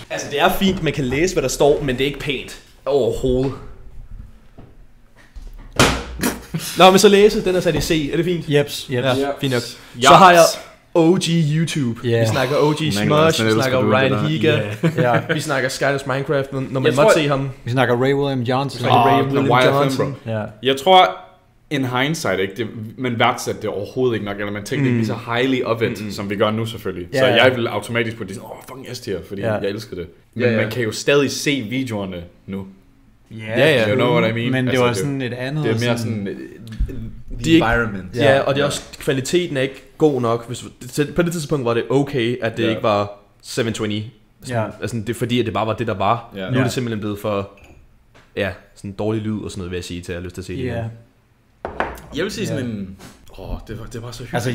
altså det er fint, man kan læse hvad der står, men det er ikke pænt overhovedet. Nå, men så læse, den er sat i C, er det fint? Jeps. Ja, fint nok. Så har jeg OG YouTube. Vi snakker OG Smosh, vi snakker Ryan Higa, vi snakker Skyless Minecraft, når man måtte se ham. Vi snakker Ray William Johnson. Jeg tror, in hindsight, ikke, man værdsatte det overhovedet ikke nok, eller man tænkte ikke lige så highly of it, som vi gør nu selvfølgelig. Så jeg vil automatisk på det, fucking S-tier, fordi jeg elsker det. Men man kan jo stadig se videoerne nu. Ja. You know what I mean? Men det var sådan et andet... Det er mere sådan... The environment. Ja, og det er også... Kvaliteten er ikke god nok. På det tidspunkt var det okay, at det ikke var 720 Altså, det er fordi, at det bare var det, der var. Ja. Nu er det simpelthen blevet for, sådan dårlig lyd og sådan noget, vil jeg sige, til at jeg har lyst til at se det. Ja. Jeg vil sige sådan en... det var så hyggeligt. Altså,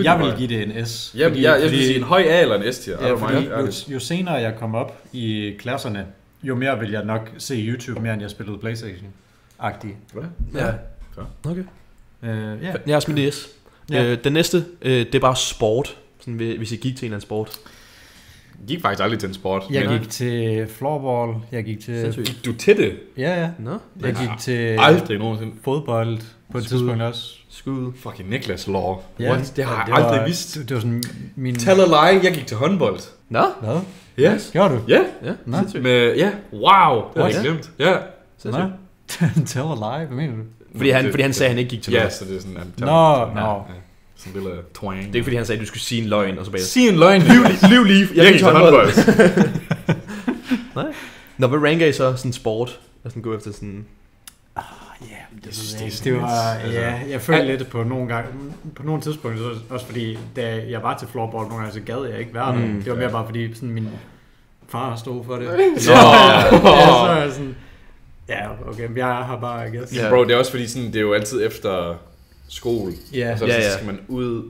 jeg vil give det en S. Jeg vil sige en høj A eller en S-tier. Ja, fordi jo senere jeg kom op i klasserne, jo mere vil jeg nok se YouTube, mere end jeg spillede PlayStation-agtigt. Ja. Okay. Ja. Jeg har smidt S. Den næste, det er bare sport. Sådan, hvis I gik til en eller anden sport. Jeg gik faktisk aldrig til en sport. Jeg gik til floorball. Jeg gik til... Gik du til det? Ja. Nå. Jeg gik til... Aldrig nogensinde. Fodbold på et tidspunkt også. Skud. Fucking Niklas Law. Ja. What? Det har jeg aldrig vidst. Det var sådan min... Tell a lie, jeg gik til håndbold. Nå? Hvad? Ja. Gjorde du? Ja. Nå. Med, wow. Det har jeg glemt. Ja. Nå. Tell a lie? Hvad mener du? Fordi han sagde, at han ikke gik til noget. Ja, så det er sådan... Nå. Sådan en lille twang. Det er ikke fordi, han sagde, at du skulle sige en løgn, og så bagefter. Sig en løgn. Liv lige. Jeg gik til håndbold. Nej. Nå, hvad ranker I så sådan sport? Jeg sådan gå efter sådan... Det var, jeg følte lidt på nogle tidspunkter, også fordi, da jeg var til floorball nogle gange, så gad jeg ikke være der. Det var mere bare fordi, sådan, min far stod for det. Så er jeg sådan, okay, jeg har bare, I guess. Bro, det er også fordi, sådan, det er jo altid efter skole, og så skal man ud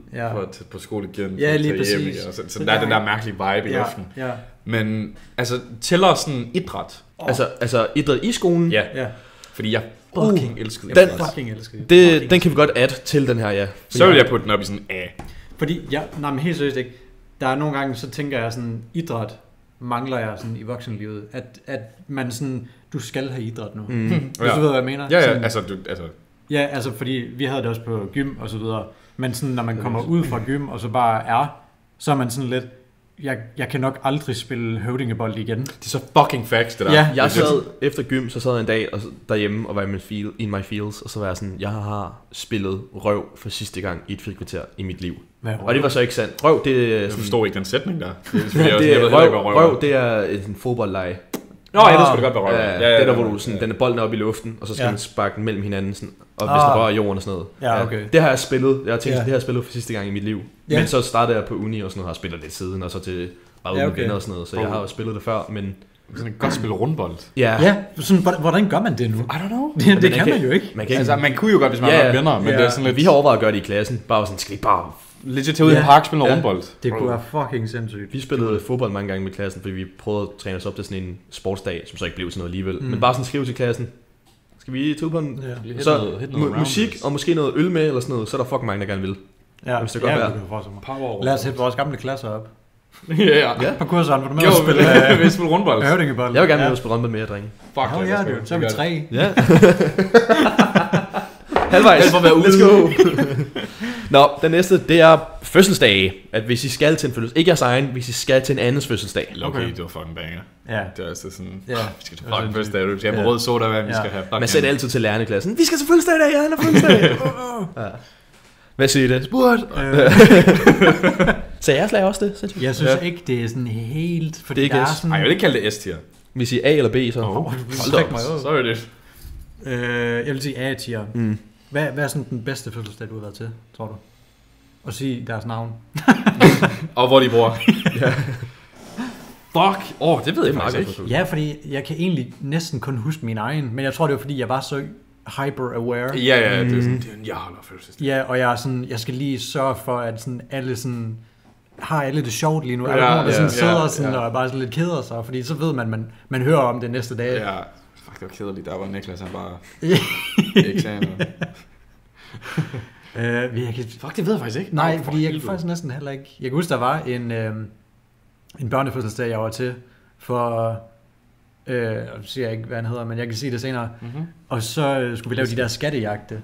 på skole igen. Ja, lige præcis. Så der er den der mærkelige vibe i luften. Ja. Men altså, tæller sådan idræt? Altså idræt i skolen? Ja. Fordi jeg fucking elskede det. Den kan vi godt add til den her, ja. Så vil jeg putte den op i sådan A. Fordi, men helt seriøst ikke. Der er nogle gange, så tænker jeg sådan, idræt mangler jeg sådan i voksenlivet. At man sådan, du skal have idræt nu. Hvis du ved, hvad jeg mener. Ja, sådan, Ja, altså fordi vi havde det også på gym og så videre. Men sådan, når man kommer ud fra gym og så bare så er man sådan lidt, jeg kan nok aldrig spille høvdingebold igen. Det er så fucking facts, det der. Ja, jeg sad efter gym, så sad jeg en dag derhjemme og var in my feels, og så var jeg sådan, jeg har spillet røv for sidste gang i et frikvarter i mit liv. Og det var så ikke sandt. Røv, det er... Jeg forstår ikke den sætning der. Røv, det er en fodboldleje. Nå, ja, det skulle det godt være røv. Ja, den er, hvor du sådan, den er bolden op i luften, og så skal man sparke den mellem hinanden, sådan, og hvis den rører jorden og sådan noget. Ja, okay. Det har jeg spillet. Jeg har tænkt, det har jeg spillet for sidste gang i mit liv. Men så startede jeg på uni og sådan noget, har spillet lidt siden, og så til bare uden venner og sådan noget, så jeg har jo spillet det før, men... Sådan godt spille rundbold. Ja, sådan, hvordan gør man det nu? I don't know. Det kan man jo ikke. Man kunne jo godt, hvis man var venner, men det er sådan lidt... Vi har overvejet at gøre det i klassen, bare sådan, skal vi bare... Legit til ud i en park spille rundbold. Det kunne være fucking sindssygt. Vi spillede fodbold mange gange med klassen, fordi vi prøvede at træne os op til sådan en sportsdag, som så ikke blev sådan noget alligevel. Men bare sådan skrive til klassen, skal vi tage ud på den? Så musik og måske noget øl med eller sådan noget, så er der fucking mange, der gerne vil. Ja, hvis det godt være. Lad os hætte vores gamle klasser op. Ja. På kurseren, hvor du med at spille rundbold. Høvdingebold. Jeg vil gerne med at spille rundbold med jer, drenge. Fuck, så er vi 3. Ja. Halvvejs. Let's go. Nå, den næste, det er fødselsdage. At hvis I skal til en fødselsdag, ikke jeres egen, hvis I skal til en andens fødselsdag. Okay, det var fucking banger. Ja. Det er altså sådan, vi skal til fucking fødselsdag, du skal have rød soda, vi skal have fucking... Man sætter altid til lærerne i klassen, vi skal til fødselsdag i dag, han er fødselsdag. Hvad siger I det? Spurgt. Så jeres lærer også det? Sindssygt. Jeg synes ikke, det er sådan helt... Fordi det er ikke sådan... Ej, jeg vil ikke kalde det S-tier. Hvis I A eller B, så... Så er det. Jeg vil sige A-tier. Hvad er sådan den bedste fødselsdag, du har været til, tror du? Og sige deres navn. Og hvor de bor. Fuck. Det ved jeg faktisk ikke. Ja, fordi jeg kan egentlig næsten kun huske min egen, men jeg tror, det var fordi, jeg var så hyper-aware. Ja, det er sådan, jeg holder fødselsdag. Ja, og jeg skal lige sørge for, at sådan alle sådan... har alle det sjovt lige nu. Alle der sådan sidder sådan, og bare sådan lidt keder sig, fordi så ved man hører om det næste dag. Ja. Fuck, det var kedeligt. Der var Niklas, han bare ikke sagde noget. Fuck, det ved jeg faktisk ikke. Nej, fordi jeg kan faktisk næsten heller ikke. Jeg kan huske, der var en børnefødselsdag, jeg var til, for, jeg siger ikke, hvad han hedder, men jeg kan sige det senere. Og så skulle vi lave de der skattejagte.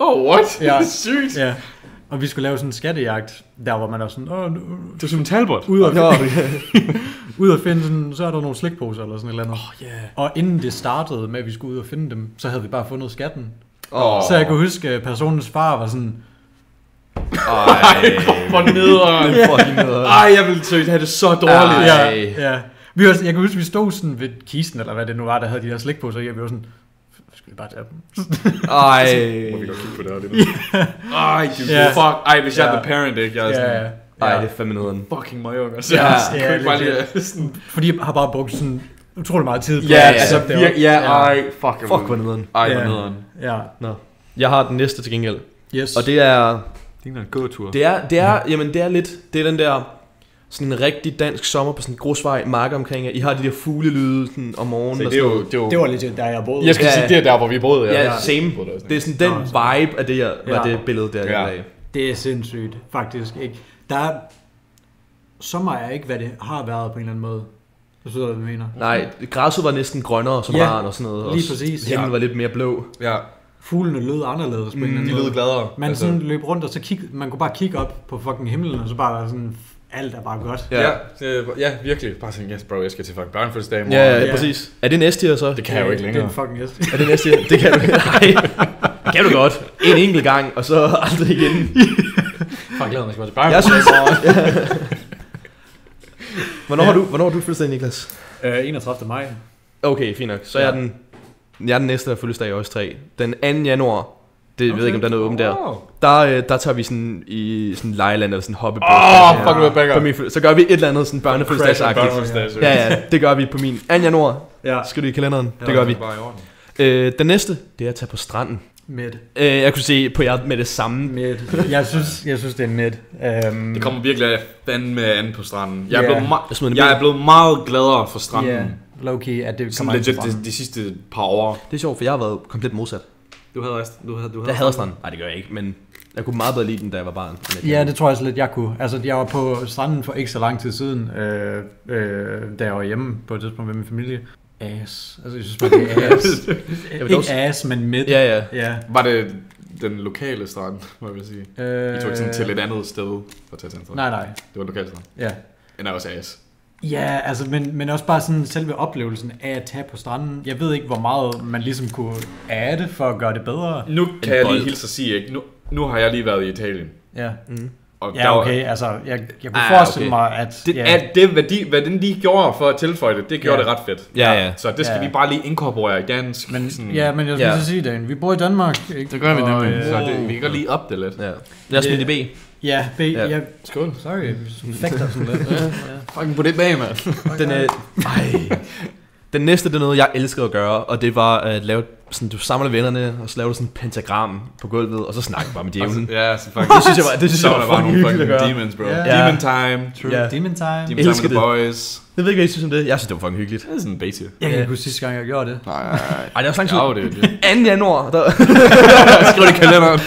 What? Ja. Det er sygt. Ja. Og vi skulle lave sådan en skattejagt, der hvor man er sådan, det er som en talbot. Ud og finde sådan, så er der nogle slikposer eller sådan et eller andet. Og inden det startede med, at vi skulle ud og finde dem, så havde vi bare fundet skatten. Så jeg kunne huske, at personens far var sådan... for nederen. Jeg ville søge have det så dårligt. Ja. Jeg kan huske, vi stod sådan ved kisten, eller hvad det nu var, der havde de der slikposer i, og vi var sådan... Skal vi bare tage dem? Må vi godt kigge på det her. Fuck. Hvis jeg er the parent, ikke? Jeg er sådan... Ej, det er fandme nederen. Fucking møgung. Altså, fordi jeg har bare brugt sådan utrolig meget tid på det. Fuck hvor nederen. Ej, hvor nederen. Ja. Nå. Jeg har den næste til gengæld. Yes. Og det er... Det er en gåtur. Det er lidt... Det er den der... Sådan en rigtig dansk sommer på sådan en grusvej, marker omkring. I har de der fuglelyde sådan om morgenen. Det var lidt der, jeg boede. Jeg skal sige, det er der, hvor vi boede. Ja, same. Det er sådan den vibe af det, var det billede der. Ja. Det er sindssygt, faktisk. Ikke? Der er... Sommer er ikke, hvad det har været på en eller anden måde. Jeg synes, hvad du mener. Nej, græsset var næsten grønnere som barn og sådan noget. Lige præcis. Himlen var lidt mere blå. Ja. Fuglene lød anderledes på en eller anden måde. De lød gladere. Man sådan løb rundt, og så man kunne bare kigge op på fucking himlen, og så bare sådan... Alt er bare godt. Ja, virkelig. Bare sådan, yes bro, jeg skal til fucking børnefødselsdag i morgen. Ja, præcis. Er det næste year så? Det kan jeg jo ikke længere. Det er fucking næste. Er det næste year? Det kan du ikke. Nej. Det kan du godt. En enkelt gang, og så aldrig igen. Fuck, glæder mig til børnefødselsdag. Hvornår har du fødselsdag, Niklas? 31. maj. Okay, fint nok. Så er jeg den næste, der fødselsdag i også 3. Den 2. januar. Det ved ikke, om der er noget åbent der. Der tager vi sådan i sådan lejeland eller sådan hoppebåd. Så gør vi et eller andet sådan børnefødselsdagsagtigt. Ja, det gør vi på min 2. januar. Skriv det i kalenderen. Det gør vi. Den næste, det er at tage på stranden. Med. Jeg kunne se på jer med det samme. Med. Jeg synes det er med. Det kommer virkelig af fandme an på stranden. Jeg er blevet meget gladere for stranden. Low-key, at det kommer legit de sidste par år. Det er sjovt, for jeg har været komplet modsat. Du havde jeg havde stranden. Nej, det gør jeg ikke, men jeg kunne meget bedre lide den, da jeg var barn. Ja, det tror jeg så lidt, jeg kunne. Altså, jeg var på stranden for ikke så lang tid siden, da jeg var hjemme på et tidspunkt med min familie. Altså, jeg synes bare, det er ass. Ikke ass, men midt. Ja. Var det den lokale strand, må jeg vil sige? I tog sådan til et andet sted for at tage til en strand? Nej. Det var lokale strand? Ja. Den er også ass. Ja, altså, men også bare sådan selve oplevelsen af at tage på stranden. Jeg ved ikke, hvor meget man ligesom kunne adde for at gøre det bedre. Nu kan jeg lige hilse at sige, ikke? Nu har jeg lige været i Italien. Ja. Og okay, altså, jeg kunne forestille mig, at... Hvad de gjorde for at tilføje det, det gjorde det ret fedt. Ja. Så det skal vi bare lige inkorporere i dansk. Men jeg skulle sige det. Vi bor i Danmark, ikke? Det gør vi nemlig. Så vi kan godt lige op det lidt. Ja. Lad os smide i B. Ja, B. Ja. Skål. Sorry, fægter sådan lidt. Fucking på det bag, mand. Den næste, det er noget, jeg elskede at gøre, og det var at lave sådan, du samler vennerne, og så laver du sådan en pentagram på gulvet, og så snakker bare med djævlen. Ja, så faktisk. Det synes jeg var fucking hyggeligt at gøre. Demons, bro. Demon time. True. Yeah. Demon time. Demon time with the boys. Jeg ved ikke, hvad I synes om det. Jeg synes, det var fucking hyggeligt. Det er sådan basic. Jeg kan ikke huske sidste gang, jeg gjorde det. Nej. Ej, det var sådan det 2. januar. Skriv det i kalenderen.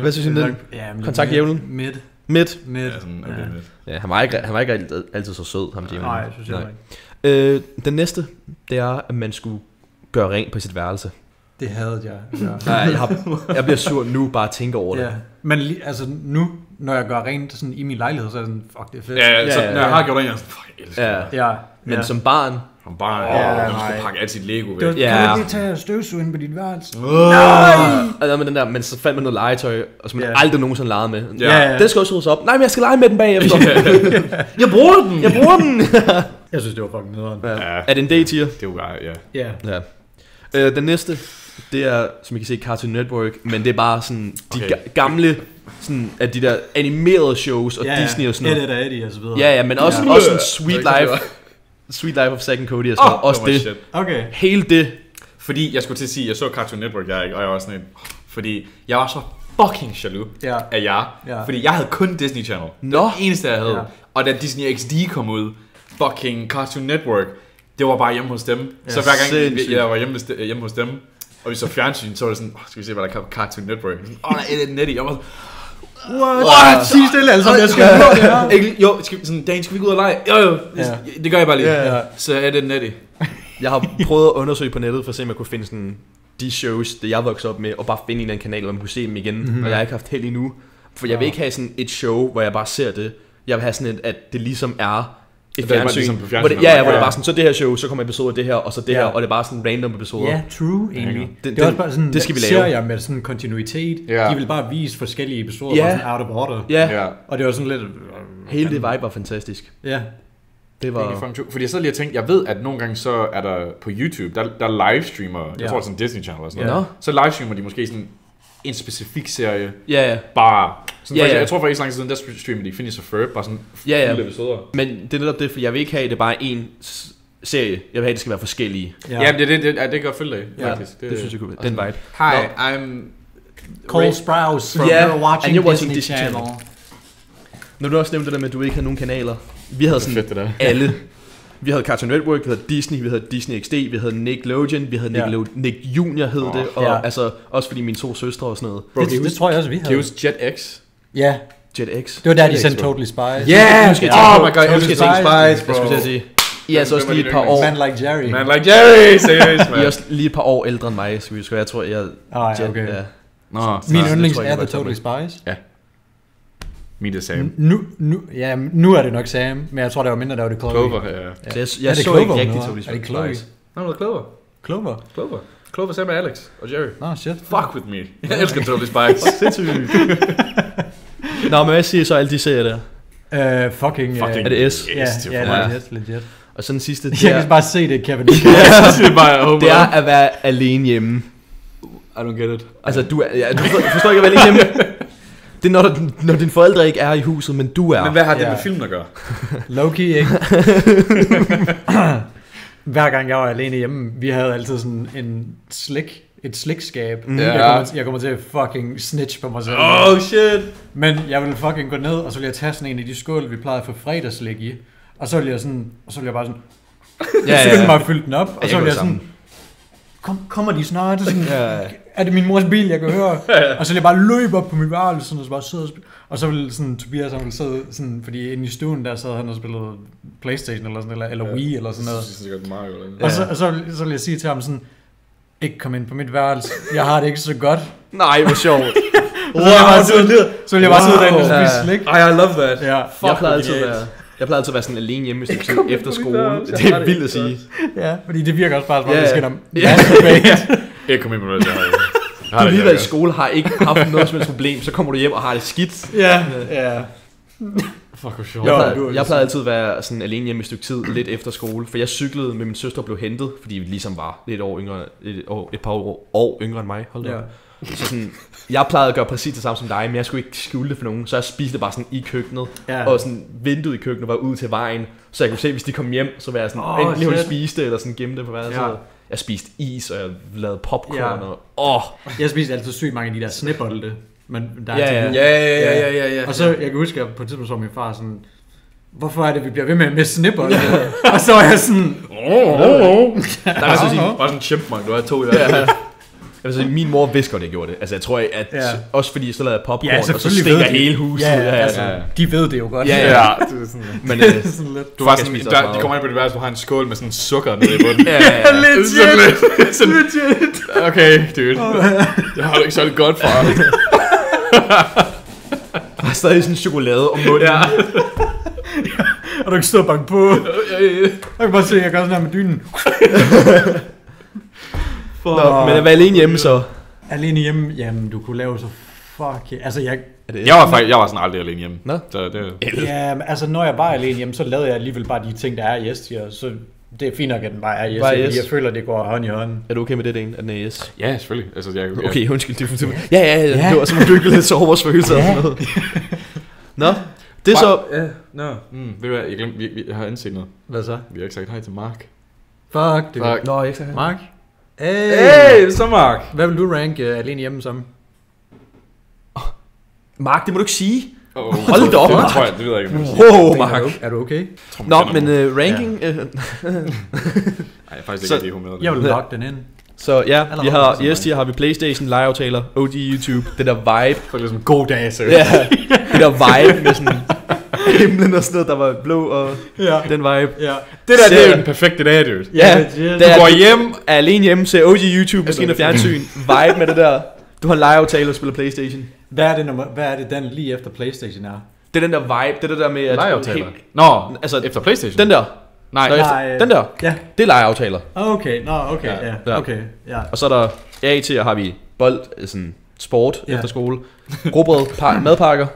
Hvad synes I om det? Kontakt djævlen. Midt. Ja, han var ikke altid så sød, ham djævlen. Nej, jeg synes jeg ikke. Den næste, det er, at man skulle gøre rent på sit værelse. Det havde jeg. Jeg bliver sur nu, bare at tænke over det. Men altså nu, når jeg gør rent sådan i min lejlighed, så er det sådan, fuck, det er fedt. Ja, så når jeg har gjort rent, jeg er sådan, fuck, jeg elsker det. Ja. Men som barn... man skal pakke alt sit Lego væk. Kan du ikke lige tage støvsugeren på dit værelse? Nej! Med den der, men så fandt man noget legetøj, og som man aldrig nogensinde legede med. Det skal også ryddes op. Nej, men jeg skal lege med den bagefter. Jeg bruger den! Jeg synes, det var fucking nederen. Er det en D-tier? Det var ja. Den næste, det er, som I kan se, Cartoon Network, men det er bare sådan de gamle, sådan af de der animerede shows og Disney og sådan noget. Eddie og så videre. Ja, men også sådan Sweet Life of Zack and Cody og sådan noget. Også det. Okay. Hele det. Fordi jeg skulle til at sige, jeg så Cartoon Network, og jeg var sådan fordi jeg var så fucking jaloux af jer. Fordi jeg havde kun Disney Channel. Det var det eneste, jeg havde. Og da Disney XD kom ud, fucking Cartoon Network, det var bare hjemme hos dem. Så hver gang jeg var hjemme hos dem, og vi så fjernsyn, så var det sådan, skal vi se, hvad der kom på Cartoon Network. Der er Ed & Eddy. Jeg var what? Sig stille altså, jeg skal gøre det her. Jo, Dan, skal vi gå ud og lege? Jo, det gør jeg bare lige. Så Ed & Eddy. Jeg har prøvet at undersøge på nettet, for at se, om jeg kunne finde sådan de shows, det jeg voksede op med, og bare finde en eller anden kanal, hvor man kunne se dem igen. Og jeg har ikke haft held endnu. For jeg vil ikke have sådan et show, hvor jeg bare ser det. Jeg vil have sådan et, at det ligesom er et fjernsyn. Ligesom hvor det er bare sådan, så det her show, så kommer episoder af det her, og så det her, og det er bare sådan random episoder. Ja, true, egentlig. Det er også bare sådan, det skal vi lave. Serier med sådan kontinuitet. De vil bare vise forskellige episoder, bare sådan out of order. Og det var sådan lidt... Hele det vibe var fantastisk. Ja. Det var... Fordi jeg så lige har tænkt, jeg ved, at nogle gange så er der på YouTube, der livestreamer, jeg tror sådan Disney Channel og sådan noget. Så livestreamer de måske sådan en specifik serie. Ja. Bare... Sådan, Ja. Jeg tror for ikke så lang tid siden, der streamede de Phineas og Ferb, bare sådan Ja. episoder. Men det er netop det, for jeg vil ikke have, det bare én serie. Jeg vil have, det skal være forskellige. Ja, det gør følge af, faktisk. Det synes jeg kunne være. Den vibe. Hi, I'm... Cole Sprouse from Yeah, watching and you're watching Disney Disney Channel. Når du også nævnte det der med, at du ikke havde nogen kanaler. Vi havde sådan fedt, det der. alle. Vi havde Cartoon Network, vi havde Disney, vi havde Disney XD, vi havde Nickelodeon, vi havde Nick Junior hed det, og altså også fordi mine 2 søstre og sådan noget. Bro, det tror jeg også, vi havde. Kan du huske Jetix? Ja. JetX. Det var der, de sendte Totally Spies. Nu skal jeg Oh my god, jeg Totally elsker Spice, bro. Jeg skulle sige. I er altså også lige et par år. Man Like Jerry. Man like Jerry, seriøst, man. I er også lige et par år ældre end mig, så jeg tror, jeg ja, okay. Ja. Nå, Min det yndlings tror jeg er godt, The Totally Spies. Ja. Min er Sam. Nu er det nok Sam, men jeg tror, der var mindre, der var det Chloe. Clover, ja. Så jeg så ikke rigtig Totally Er det Chloe? Spies. Nå, det er Clover. Clover? Clover, Sam og Alex og Jerry. Nå, shit. Fuck with me. Jeg elsker Totally Spies. Sindssygt. Nå, men hvad siger så alle de serier der? Fucking... Er det S? Ja, legit. Og så den sidste, Jeg kan bare se det, Kevin. Det er bare det er at være alene hjemme. I don't get it. Altså, du forstår ikke at være alene hjemme. Det er, når dine forældre ikke er i huset, men du er. Men hvad har det med filmen at gøre? Low-key, ikke? Hver gang jeg var alene hjemme, vi havde altid sådan et slikskab. Jeg kommer til at fucking snitch på mig selv. Oh shit. Men jeg ville fucking gå ned, og så ville jeg tage sådan en af de skål, vi plejede at få fredagslik i. Og så ville jeg bare sådan... Så ville jeg bare fylde den op, og så ville jeg sådan... Kommer de snart? Sådan, er det min mors bil, jeg kan høre? Og så ville jeg bare løbe op på mit værelse, og så bare sidde og så ville sådan, Tobias, han ville sidde sådan, fordi inde i stuen, der sad han og spillede Playstation eller sådan, eller Wii eller sådan noget. Og så ville jeg sige til ham sådan, ikke kom ind på mit værelse, jeg har det ikke så godt. Nej, hvor sjovt. Så ville jeg bare sidde derinde og spise slik. I love that. Ja. Jeg plejede altid at være sådan alene hjemme efter skole. Det er vildt at sige. Ja, fordi det virker også bare som om, vi skal om Jeg kom ind på noget, jeg du har lige været i skole, har ikke haft noget som helst problem, så kommer du hjem og har det skidt. Ja. Fuck, hvor sjovt. Jeg plejede altid at være sådan alene hjemme et stykke tid, lidt efter skole, for jeg cyklede med min søster og blev hentet, fordi vi ligesom var et par år yngre end mig. Hold da. Så sådan, jeg plejede at gøre præcis det samme som dig, men jeg skulle ikke skjule det for nogen, så jeg spiste bare sådan i køkkenet, og sådan vinduet i køkkenet var ud til vejen, så jeg kunne se, hvis de kom hjem, så var jeg sådan, enten lige spiste eller sådan gemme det på værelset. Jeg spiste is, og jeg lavede popcorn, og jeg spiste altid sygt mange af de der snibbolde. Men der ja. Og så, jeg kan huske, at på et tidspunkt så min far sådan, hvorfor er det, vi bliver ved med snibbolde? Og så var jeg sådan, Der var sådan en chipmunk, du har 2 i hvert Altså, min mor vidste godt, jeg gjorde det. Altså, jeg tror, at også fordi så lavede jeg popcorn, og så stikker hele huset. De ved det jo godt. Det er sådan. Men du var sådan, de kommer ind på det værelse, du har en skål med sådan sukker nede i bunden. Legit. Okay, dude. Jeg har det ikke så det godt, far. Der er stadig sådan chokolade om munden. Og du kan stå og banke på. Jeg kan bare se, at jeg gør sådan her med dynen. Nå, men at være alene hjemme så. Alene hjemme, jamen du kunne lave så altså jeg var sådan aldrig alene hjemme. Nå? Så det ja, altså når jeg var alene hjemme, så lavede jeg alligevel bare de ting der er yes her, så det er fint nok at den bare er yes, fordi jeg føler det går hånd i hånd. Er du okay med det, Dane, at den er yes? Ja, selvfølgelig. Altså okay, undskyld, det er ja. Det var som om du ikke ville lidt sove vores følelser og sådan noget. Nå, det er så ved du hvad, jeg glemte, jeg har anset noget. Hvad så? Vi har ikke sagt hej til Mark. Fuck det. Nå, jeg ikke sagt hej. Mark? Hey, så Mark. Hvad vil du ranke alene hjemme som? Mark, det må du ikke sige. Hold da op, Mark. Tror jeg, det ved jeg ikke. Wow, Mark. Er du okay? Nå, men ranking... Nej, faktisk ikke det humør. Jeg vil logge den ind. Så ja, vi har, har vi PlayStation, legeaftaler, OG YouTube, det der vibe. Det er ligesom god dag, så. Ja, det der vibe med sådan himlen og sådan noget, der var blå og den vibe. Ja. Det er jo den perfekte dag, dude. Ja, du går hjem, er alene hjemme, ser OG YouTube, maskiner fjernsyn, vibe med det der. Du har en legeaftale og spiller PlayStation. Hvad er det den lige efter PlayStation er? Det er den der vibe, det er det der med at... Legeaftaler? Nå, altså efter PlayStation? Den der. Nej, den der. Ja. Det er legeaftaler. Okay, ja. Og så er der A til, har vi bold, sådan sport efter skole, grobrød, madpakker,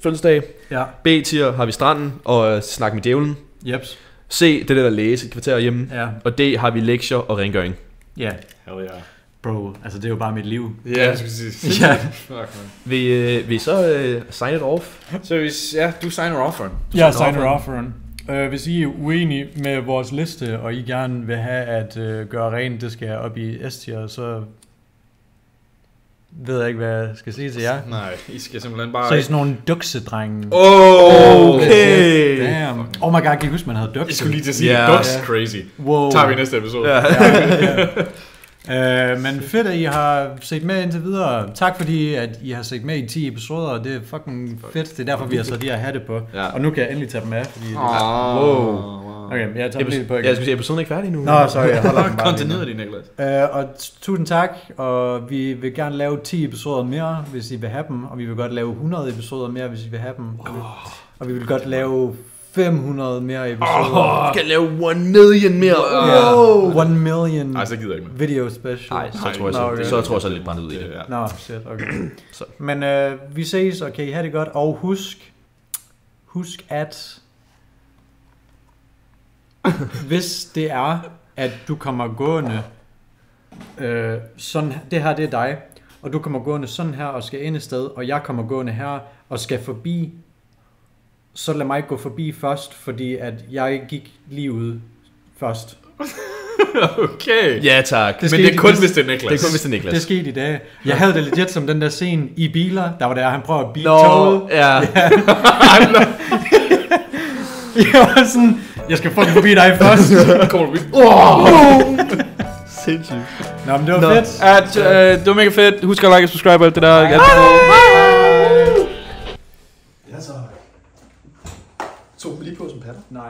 fødselsdag. Ja. B tier har vi stranden og snak med djævlen. Jeps. C, det er det der læse et kvarter hjemme. Ja. Og D har vi lektier og rengøring. Ja. Hell yeah. Bro, altså det er jo bare mit liv. Ja, jeg skulle sige. Ja. Vil I så sign it off? Så hvis, ja, du signer offeren. Jeg signer offeren. Hvis I er uenige med vores liste, og I gerne vil have at gøre rent, det skal op i S-tier, så ved jeg ikke, hvad jeg skal sige til jer. Nej, I skal simpelthen bare... Så er I sådan nogle duksedrenge. Okay. Damn. Oh my god, kan I huske, man havde dukse? Jeg skulle lige til at sige, ducks crazy. Wow. Tager vi i næste episode. Men fedt, at I har set med indtil videre. Tak fordi, at I har set med i 10 episoder. Det er fucking fedt. Det er derfor, vi har så de her hatte på. Ja. Og nu kan jeg endelig tage dem af, fordi det er... Wow. Okay, jeg tager dem lige på igen. Jeg skulle sige, episoden er ikke færdig nu. Nå, sorry, jeg holder dem bare. Kontinuer din, Niklas. Og tusind tak, og vi vil gerne lave 10 episoder mere, hvis I vil have dem. Og vi vil godt lave 100 episoder mere, hvis I vil have dem. Og vi vil godt lave 500 mere episoder. Vi skal lave 1 million mere. 1 million. Nej, så gider jeg ikke mere. Video special. Nej, så tror jeg så lidt brændt ud i det. Nå, shit, okay. Men vi ses, og kan I have det godt. Og husk at hvis det er, at du kommer gående sådan, det her det er dig, og du kommer gående sådan her og skal ind et sted, og jeg kommer gående her og skal forbi, så lad mig gå forbi først, fordi at jeg gik lige ud først. Okay. Ja, tak. Men det er kun, hvis det er Niklas. Det er kun, hvis det er Niklas. Det skete i dag. Jeg havde det legit som den der scene i biler, der var der, han prøver at beat toget. Ja. Jeg var sådan, jeg skal fucking forbi dig først. Kommer du vidt? Sindssygt. Nå, men det var fedt. Det var mega fedt. Husk at like og subscribe og alt det der. Ja, så. Tog vi lige på som patter? Nej.